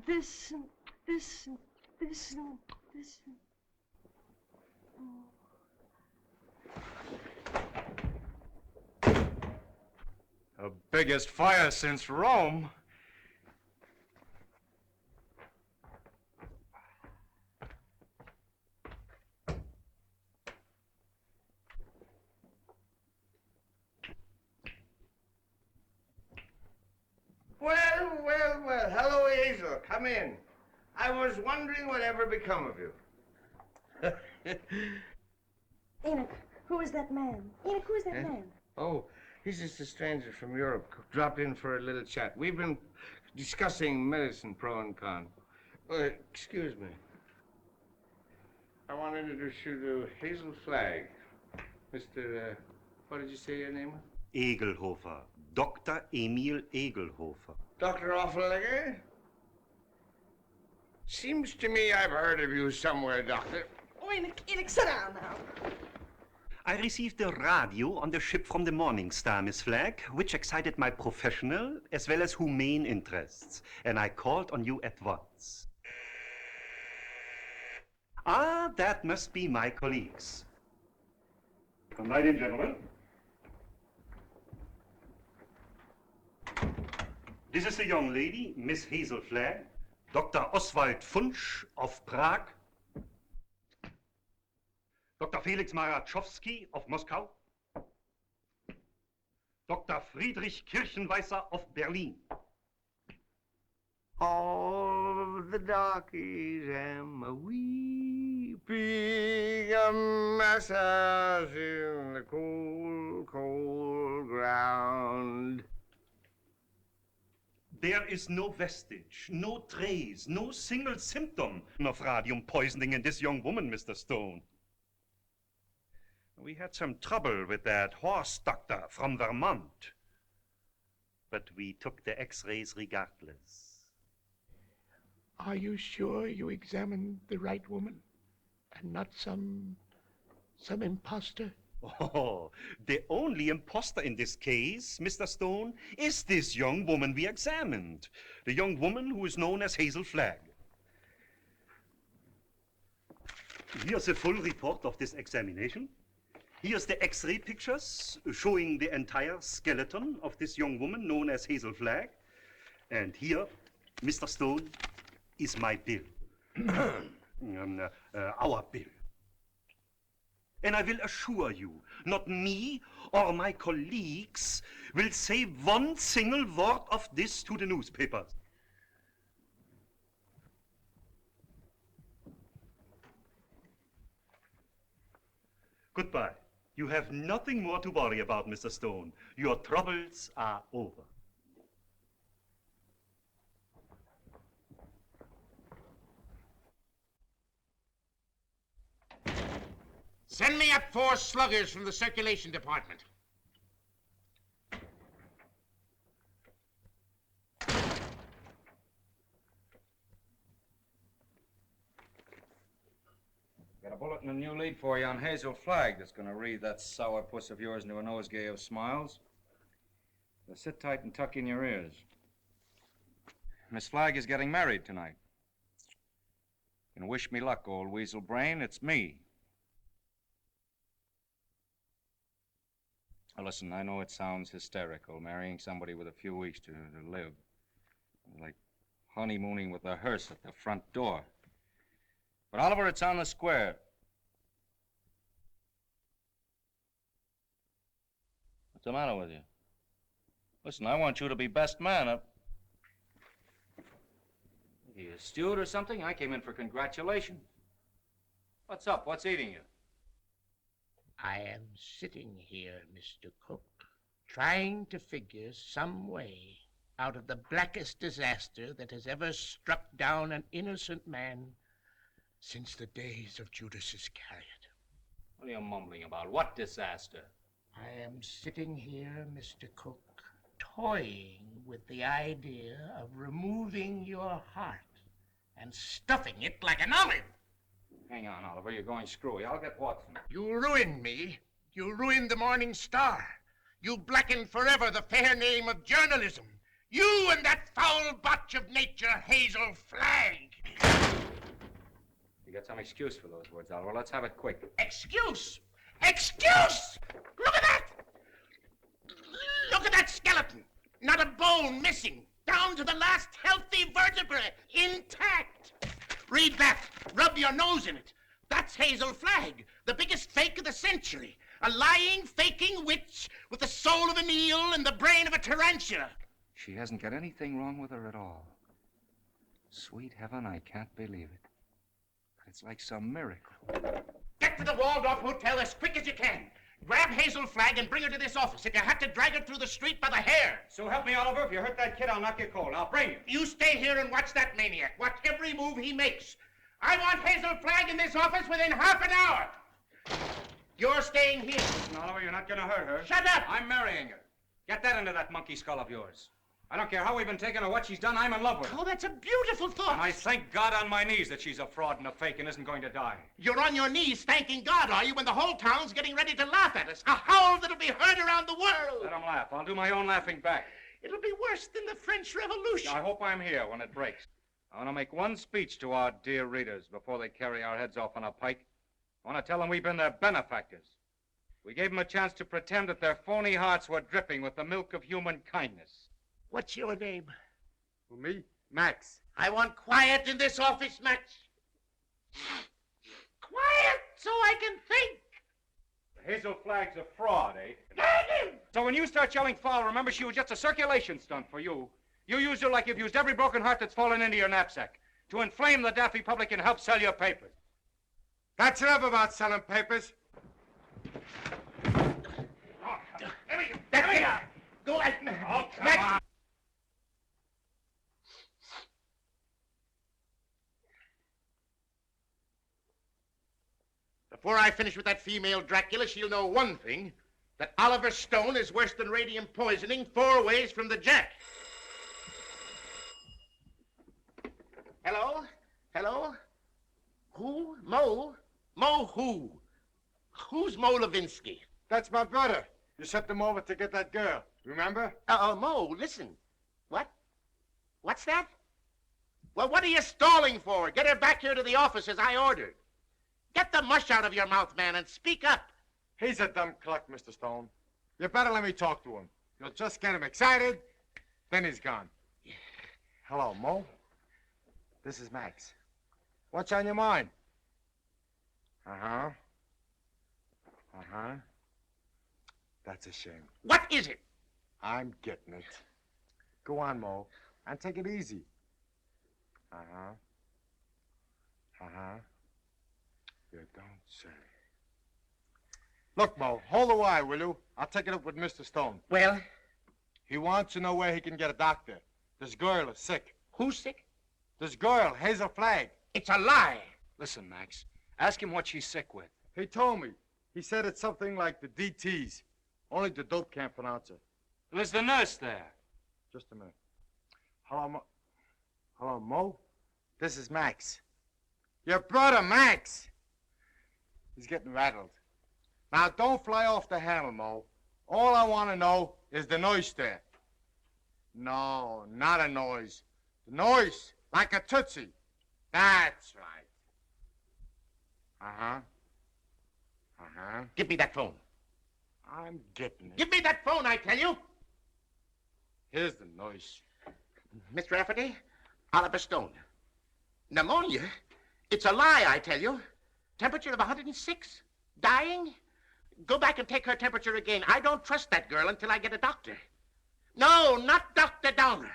this and this and this and this. The biggest fire since Rome. Well. Hello, Hazel. Come in. I was wondering whatever become of you. Enoch, who is that man? Enoch, who is that man? Oh, he's just a stranger from Europe. Dropped in for a little chat. We've been discussing medicine, pro and con. Excuse me. I want to introduce you to Hazel Flagg. Mr. What did you say your name was? Egelhofer. Dr. Emil Egelhofer. Dr. Offelegger? Seems to me I've heard of you somewhere, Doctor. Oh, Enoch, sit down now. I received a radio on the ship from the Morning Star, Miss Flagg, which excited my professional as well as humane interests, and I called on you at once. Ah, that must be my colleagues. Come right in, gentlemen. This is the young lady, Miss Hazel Flagg, Dr. Oswald Funsch of Prague, Dr. Felix Marachowski of Moscow, Dr. Friedrich Kirchenweißer of Berlin. All the darkies am a weeping, a massage in the cold, cold ground. There is no vestige, no trace, no single symptom of radium poisoning in this young woman, Mr. Stone. We had some trouble with that horse doctor from Vermont, but we took the x-rays regardless. Are you sure you examined the right woman and not some imposter? Oh, the only imposter in this case, Mr. Stone, is this young woman we examined. The young woman who is known as Hazel Flagg. Here's a full report of this examination. Here's the x-ray pictures showing the entire skeleton of this young woman known as Hazel Flagg. And here, Mr. Stone, is my bill. our bill. And I will assure you, not me or my colleagues will say one single word of this to the newspapers. Goodbye. You have nothing more to worry about, Mr. Stone. Your troubles are over. Send me up 4 sluggers from the circulation department. Got a bulletin and a new lead for you on Hazel Flagg that's going to read that sourpuss of yours into a nosegay of smiles. Now sit tight and tuck in your ears. Miss Flagg is getting married tonight. You can wish me luck, old weasel brain. It's me. Now listen, I know it sounds hysterical, marrying somebody with a few weeks to live. Like honeymooning with a hearse at the front door. But, Oliver, it's on the square. What's the matter with you? Listen, I want you to be best man. Are you a steward or something? I came in for congratulations. What's up? What's eating you? I am sitting here, Mr. Cook, trying to figure some way out of the blackest disaster that has ever struck down an innocent man since the days of Judas Iscariot. What are you mumbling about? What disaster? I am sitting here, Mr. Cook, toying with the idea of removing your heart and stuffing it like an olive. Hang on, Oliver. You're going screwy. I'll get Watson. You ruined me. You ruined the Morning Star. You blackened forever the fair name of journalism. You and that foul botch of nature, Hazel Flagg. You got some excuse for those words, Oliver. Let's have it quick. Excuse? Excuse? Look at that! Look at that skeleton. Not a bone missing. Down to the last healthy vertebrae. Intact. Read that. Rub your nose in it. That's Hazel Flagg, the biggest fake of the century. A lying, faking witch with the soul of an eel and the brain of a tarantula. She hasn't got anything wrong with her at all. Sweet heaven, I can't believe it. It's like some miracle. Get to the Waldorf Hotel as quick as you can. Grab Hazel Flagg and bring her to this office. If you have to drag her through the street by the hair. So help me, Oliver. If you hurt that kid, I'll knock you cold. I'll bring you. You stay here and watch that maniac. Watch every move he makes. I want Hazel Flagg in this office within half an hour. You're staying here. Listen, Oliver, you're not going to hurt her. Shut up! I'm marrying her. Get that into that monkey skull of yours. I don't care how we've been taken or what she's done, I'm in love with her. Oh, that's a beautiful thought. And I thank God on my knees that she's a fraud and a fake and isn't going to die. You're on your knees thanking God, are you, when the whole town's getting ready to laugh at us? A howl that'll be heard around the world. Let them laugh. I'll do my own laughing back. It'll be worse than the French Revolution. I hope I'm here when it breaks. I want to make one speech to our dear readers before they carry our heads off on a pike. I want to tell them we've been their benefactors. We gave them a chance to pretend that their phony hearts were dripping with the milk of human kindness. What's your name? Who, me? Max. I want quiet in this office, Max. Quiet so I can think. Hazel Flagg's a fraud, eh? So when you start yelling foul, remember she was just a circulation stunt for you. You used her like you've used every broken heart that's fallen into your knapsack to inflame the daffy public and help sell your papers. That's enough about selling papers. There we go. Go ahead. Oh, Max. Before I finish with that female Dracula, she'll know one thing, that Oliver Stone is worse than radium poisoning 4 ways from the Jack. Hello? Hello? Who? Mo? Mo who? Who's Mo Levinsky? That's my brother. You sent them over to get that girl. Remember? Mo, listen. What? What's that? Well, what are you stalling for? Get her back here to the office as I ordered. Get the mush out of your mouth, man, and speak up. He's a dumb cluck, Mr. Stone. You better let me talk to him. You'll just get him excited, then he's gone. Hello, Mo. This is Max. What's on your mind? Uh-huh. Uh-huh. That's a shame. What is it? I'm getting it. Go on, Mo, and take it easy. Uh-huh. Uh-huh. You don't say. Look, Mo, hold the wire, will you? I'll take it up with Mr. Stone. Well? He wants to know where he can get a doctor. This girl is sick. Who's sick? This girl, Hazel Flagg. It's a lie. Listen, Max. Ask him what she's sick with. He told me. He said it's something like the DTs. Only the dope can't pronounce it. There's the nurse there. Just a minute. Hello, Mo. Hello, Mo? This is Max. Your brother, Max. He's getting rattled. Now, don't fly off the handle, Mo. All I want to know is the noise there. No, not a noise. The noise, like a tootsie. That's right. Uh-huh. Uh-huh. Give me that phone. I'm getting it. Give me that phone, I tell you. Here's the noise. Miss Rafferty, Oliver Stone. Pneumonia? It's a lie, I tell you. Temperature of 106? Dying? Go back and take her temperature again. I don't trust that girl until I get a doctor. No, not Dr. Downer.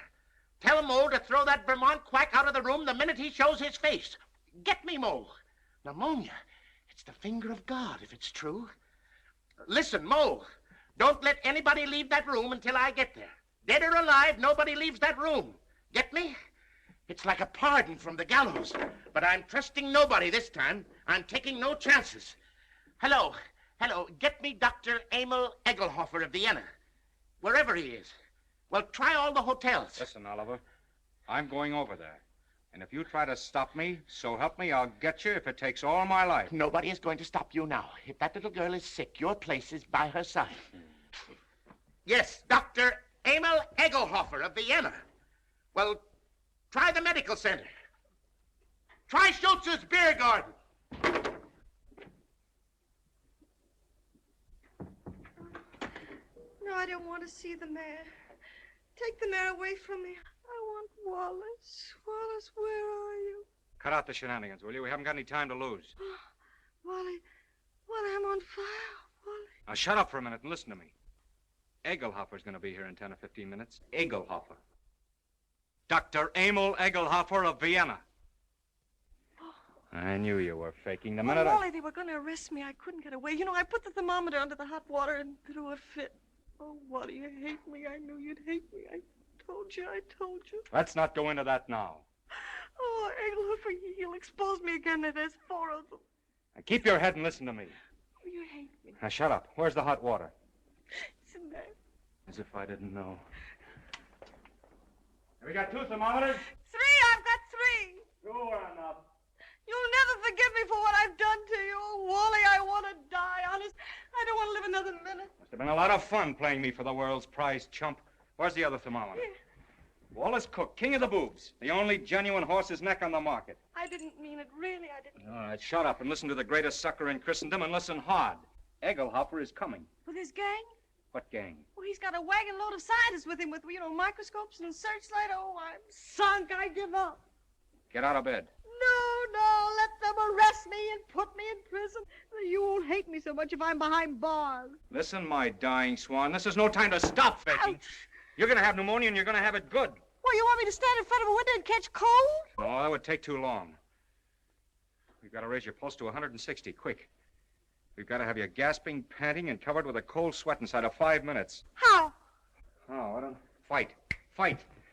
Tell Mo to throw that Vermont quack out of the room the minute he shows his face. Get me, Mo. Pneumonia. It's the finger of God, if it's true. Listen, Mo, don't let anybody leave that room until I get there. Dead or alive, nobody leaves that room. Get me? It's like a pardon from the gallows. But I'm trusting nobody this time. I'm taking no chances. Hello. Hello. Get me Dr. Emil Egelhofer of Vienna. Wherever he is. Well, try all the hotels. Listen, Oliver. I'm going over there. And if you try to stop me, so help me, I'll get you if it takes all my life. Nobody is going to stop you now. If that little girl is sick, your place is by her side. Yes, Dr. Emil Egelhofer of Vienna. Well, try the medical center. Try Schultz's beer garden. No, I don't want to see the mayor. Take the mayor away from me. I want Wallace. Wallace, where are you? Cut out the shenanigans, will you? We haven't got any time to lose. Wally, I'm on fire. Wally. Now, shut up for a minute and listen to me. Egelhofer's going to be here in 10 or 15 minutes. Egelhofer. Dr. Emil Egelhofer of Vienna. I knew you were faking the minute Wally, they were going to arrest me. I couldn't get away. You know, I put the thermometer under the hot water and threw a fit. Oh, Wally, you hate me. I knew you'd hate me. I told you. Let's not go into that now. Oh, Egelhofer, he'll expose me again. There's 4 of them. Now, keep your head and listen to me. Oh, you hate me. Now, shut up. Where's the hot water? It's in there. As if I didn't know. Have we got 2 thermometers? 3, I've got 3. Sure enough. You'll never forgive me for what I've done to you. Oh, Wally, I want to die. Honest, I don't want to live another minute. Must have been a lot of fun playing me for the world's prize, chump. Where's the other thermometer? Here. Wallace Cook, king of the boobs. The only genuine horse's neck on the market. I didn't mean it, really, I didn't. All right, shut up and listen to the greatest sucker in Christendom and listen hard. Egelhofer is coming. With his gang? What gang? Well, he's got a wagon load of scientists with him with, microscopes and searchlight. Oh, I'm sunk. I give up. Get out of bed. No, let them arrest me and put me in prison. You won't hate me so much if I'm behind bars. Listen, my dying swan, this is no time to stop faking. Ouch. You're going to have pneumonia and you're going to have it good. Well, you want me to stand in front of a window and catch cold? No, that would take too long. We've got to raise your pulse to 160, quick. We've got to have you gasping, panting, and covered with a cold sweat inside of 5 minutes. How? Oh, I don't... Fight.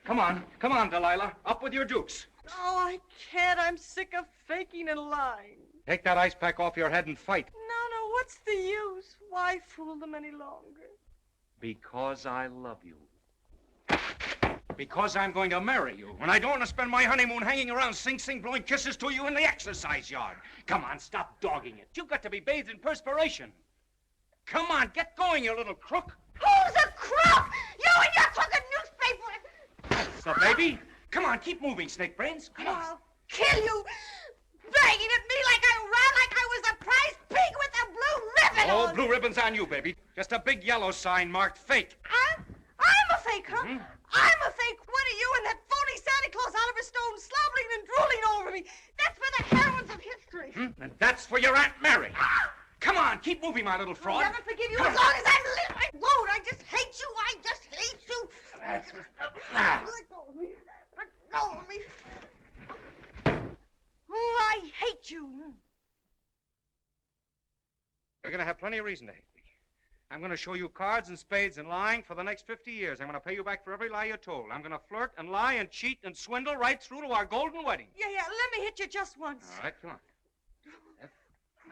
Come on, Delilah. Up with your dukes. Oh, I can't. I'm sick of faking and lying. Take that ice pack off your head and fight. No, what's the use? Why fool them any longer? Because I love you. Because I'm going to marry you. And I don't want to spend my honeymoon hanging around Sing Sing blowing kisses to you in the exercise yard. Come on, stop dogging it. You've got to be bathed in perspiration. Come on, get going, you little crook. Who's a crook? You and your crooked newspaper! That's the baby. Come on, keep moving, Snake Brains. Come on. I'll kill you! Begging at me like I was a prize pig with a blue ribbon Oh, on. blue ribbon's on you, baby. Just a big yellow sign marked fake. I'm a fake, huh? I'm a fake. What are you and that phony Santa Claus Oliver Stone slobbering and drooling over me? That's for the heroines of history. And that's for your Aunt Mary. Come on, keep moving, my little I'll fraud. never forgive you as long as I'm living. I won't. I just hate you. I just hate you. That's Let go of me. Let go of me. Oh, I hate you. You're going to have plenty of reason to hate me. I'm going to show you cards and spades and lying for the next 50 years. I'm going to pay you back for every lie you told. I'm going to flirt and lie and cheat and swindle right through to our golden wedding. Yeah, let me hit you just once. All right, come on.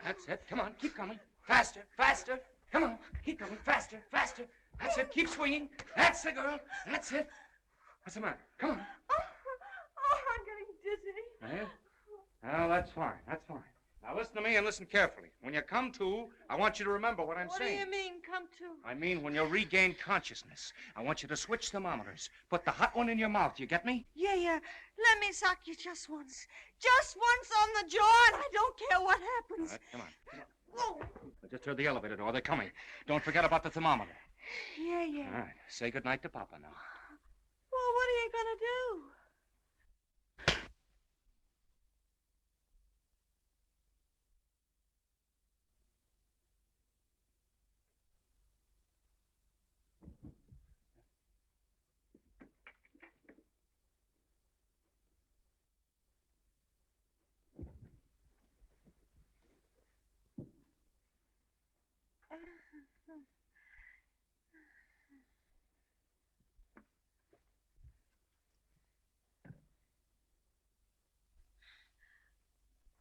That's it. Come on, keep coming. Faster, faster. Come on, keep coming. Faster, faster. That's it. Keep swinging. That's the girl. That's it. What's the matter? Come on. Oh, I'm getting dizzy. Yeah? Well, that's fine. That's fine. Now listen to me and listen carefully. When you come to, I want you to remember what I'm saying. What do you mean, come to? I mean, when you regain consciousness, I want you to switch thermometers. Put the hot one in your mouth. You get me? Yeah. Let me sock you just once. Just once on the jaw, and I don't care what happens. All right, come on. Come on. Whoa. I just heard the elevator door. They're coming. Don't forget about the thermometer. Yeah. All right. Say goodnight to Papa now. Well, what are you gonna do?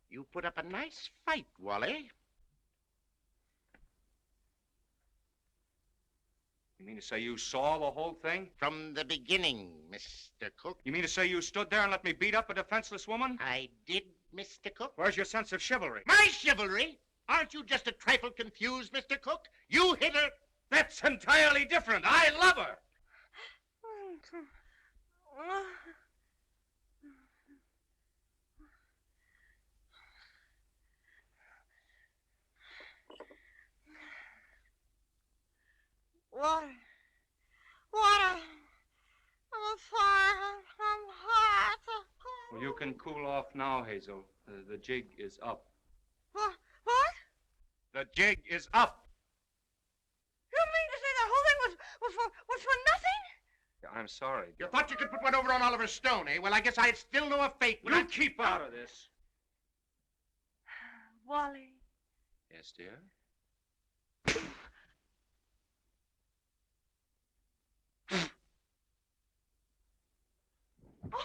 You put up a nice fight, Wally. You mean to say you saw the whole thing? From the beginning, Mr. Cook. You mean to say you stood there and let me beat up a defenseless woman? I did, Mr. Cook. Where's your sense of chivalry? My chivalry? Aren't you just a trifle confused, Mr. Cook? You hit her. That's entirely different. I love her. Water. I'm fire. I'm hot. Well, you can cool off now, Hazel. The jig is up. What? The jig is up. You mean to say the whole thing was for nothing? I'm sorry. You thought you could put one over on Oliver Stone, eh? Well, I guess I'd still know a fate. You keep out of this. Wally. Yes, dear? Oh,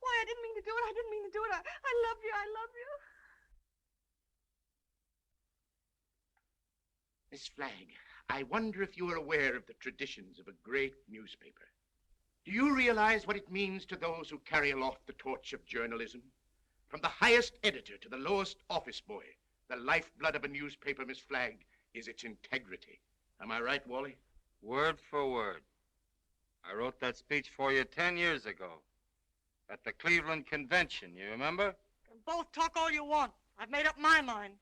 Wally, I didn't mean to do it. I love you. Miss Flagg, I wonder if you are aware of the traditions of a great newspaper. Do you realize what it means to those who carry aloft the torch of journalism? From the highest editor to the lowest office boy, the lifeblood of a newspaper, Miss Flagg, is its integrity. Am I right, Wally? Word for word. I wrote that speech for you 10 years ago at the Cleveland Convention, you remember? Both talk all you want. I've made up my mind.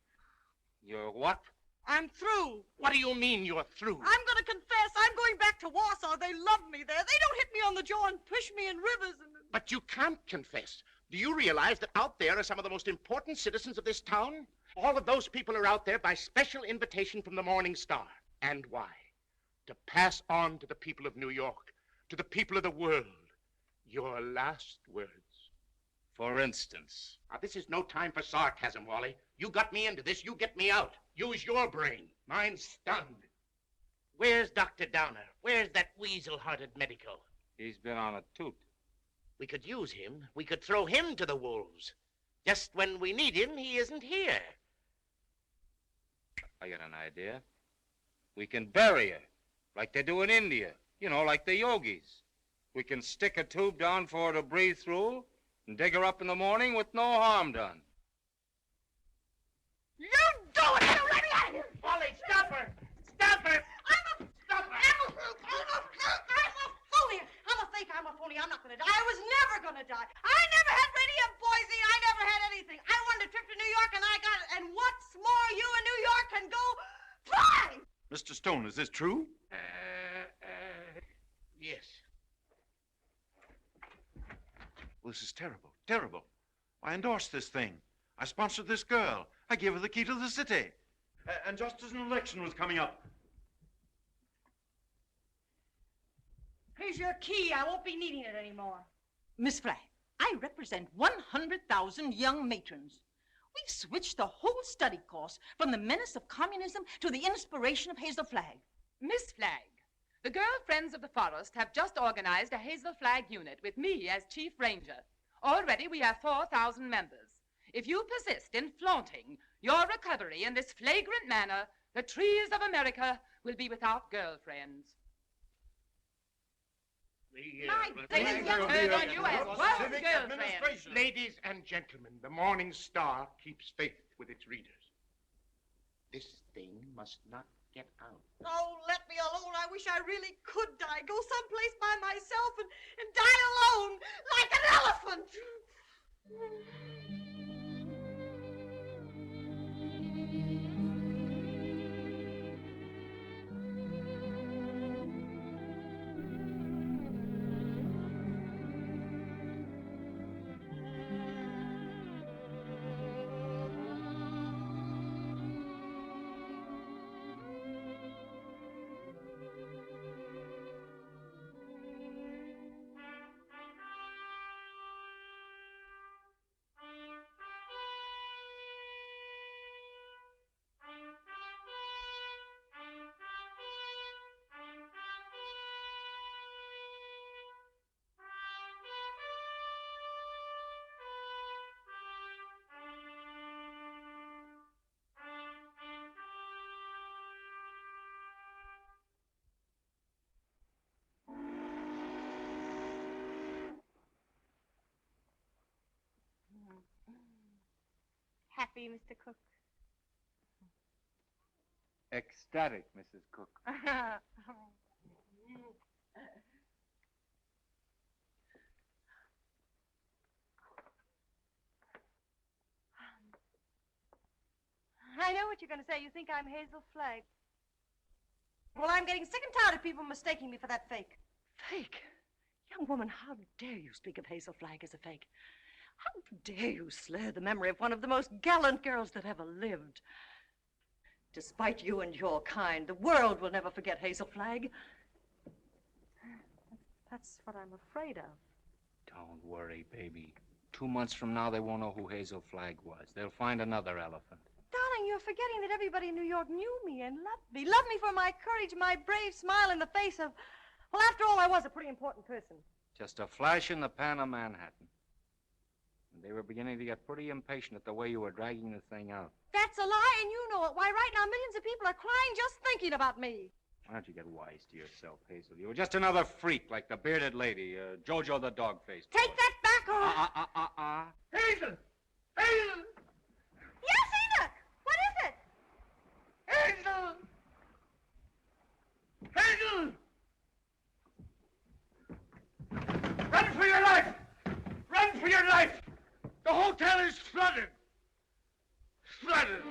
You're what? I'm through. What do you mean you're through? I'm going to confess. I'm going back to Warsaw. They love me there. They don't hit me on the jaw and push me in rivers and... But you can't confess. Do you realize that out there are some of the most important citizens of this town? All of those people are out there by special invitation from the Morning Star. And why? To pass on to the people of New York, to the people of the world, your last words. For instance? Now, this is no time for sarcasm, Wally. You got me into this, you get me out. Use your brain. Mine's stunned. Where's Dr. Downer? Where's that weasel-hearted medico? He's been on a toot. We could use him. We could throw him to the wolves. Just when we need him, he isn't here. I got an idea. We can bury her, like they do in India. You know, like the yogis. We can stick a tube down for her to breathe through and dig her up in the morning with no harm done. You do it! You let me out of here! Wally, stop her! Stop her! I'm a fake. I'm a phony. I'm not going to die. I was never going to die. I never had radium poisoning. I never had anything. I wanted a trip to New York, and I got it. And what's more, you in New York can go fly! Mr. Stone, is this true? Yes. Well, this is terrible. Terrible. I endorsed this thing. I sponsored this girl. I gave her the key to the city. And just as an election was coming up. Here's your key. I won't be needing it anymore. Miss Flagg, I represent 100,000 young matrons. We've switched the whole study course from the menace of communism to the inspiration of Hazel Flagg. Miss Flagg, the Girl Friends of the Forest have just organized a Hazel Flag unit with me as Chief Ranger. Already we have 4,000 members. If you persist in flaunting your recovery in this flagrant manner, the trees of America will be without girlfriends. Ladies and gentlemen, the Morning Star keeps faith with its readers. This thing must not get out. Oh, let me alone. I wish I really could die. Go someplace by myself and die alone, like an elephant. Happy, Mr. Cook? Ecstatic, Mrs. Cook. I know what you're going to say. You think I'm Hazel Flagg. Well, I'm getting sick and tired of people mistaking me for that fake. Fake? Young woman, how dare you speak of Hazel Flagg as a fake? How dare you slur the memory of one of the most gallant girls that ever lived? Despite you and your kind, the world will never forget Hazel Flagg. That's what I'm afraid of. Don't worry, baby. 2 months from now, they won't know who Hazel Flagg was. They'll find another elephant. Darling, you're forgetting that everybody in New York knew me and loved me. Loved me for my courage, my brave smile in the face of... Well, after all, I was a pretty important person. Just a flash in the pan of Manhattan. And they were beginning to get pretty impatient at the way you were dragging the thing out. That's a lie, and you know it. Why, right now, millions of people are crying just thinking about me. Why don't you get wise to yourself, Hazel? You were just another freak like the bearded lady, Jojo the dog-faced. Take that back, or... Hazel! Hazel! Yes, Enoch! What is it? Hazel! Hazel! Run for your life! Run for your life! The hotel is flooded! Flooded!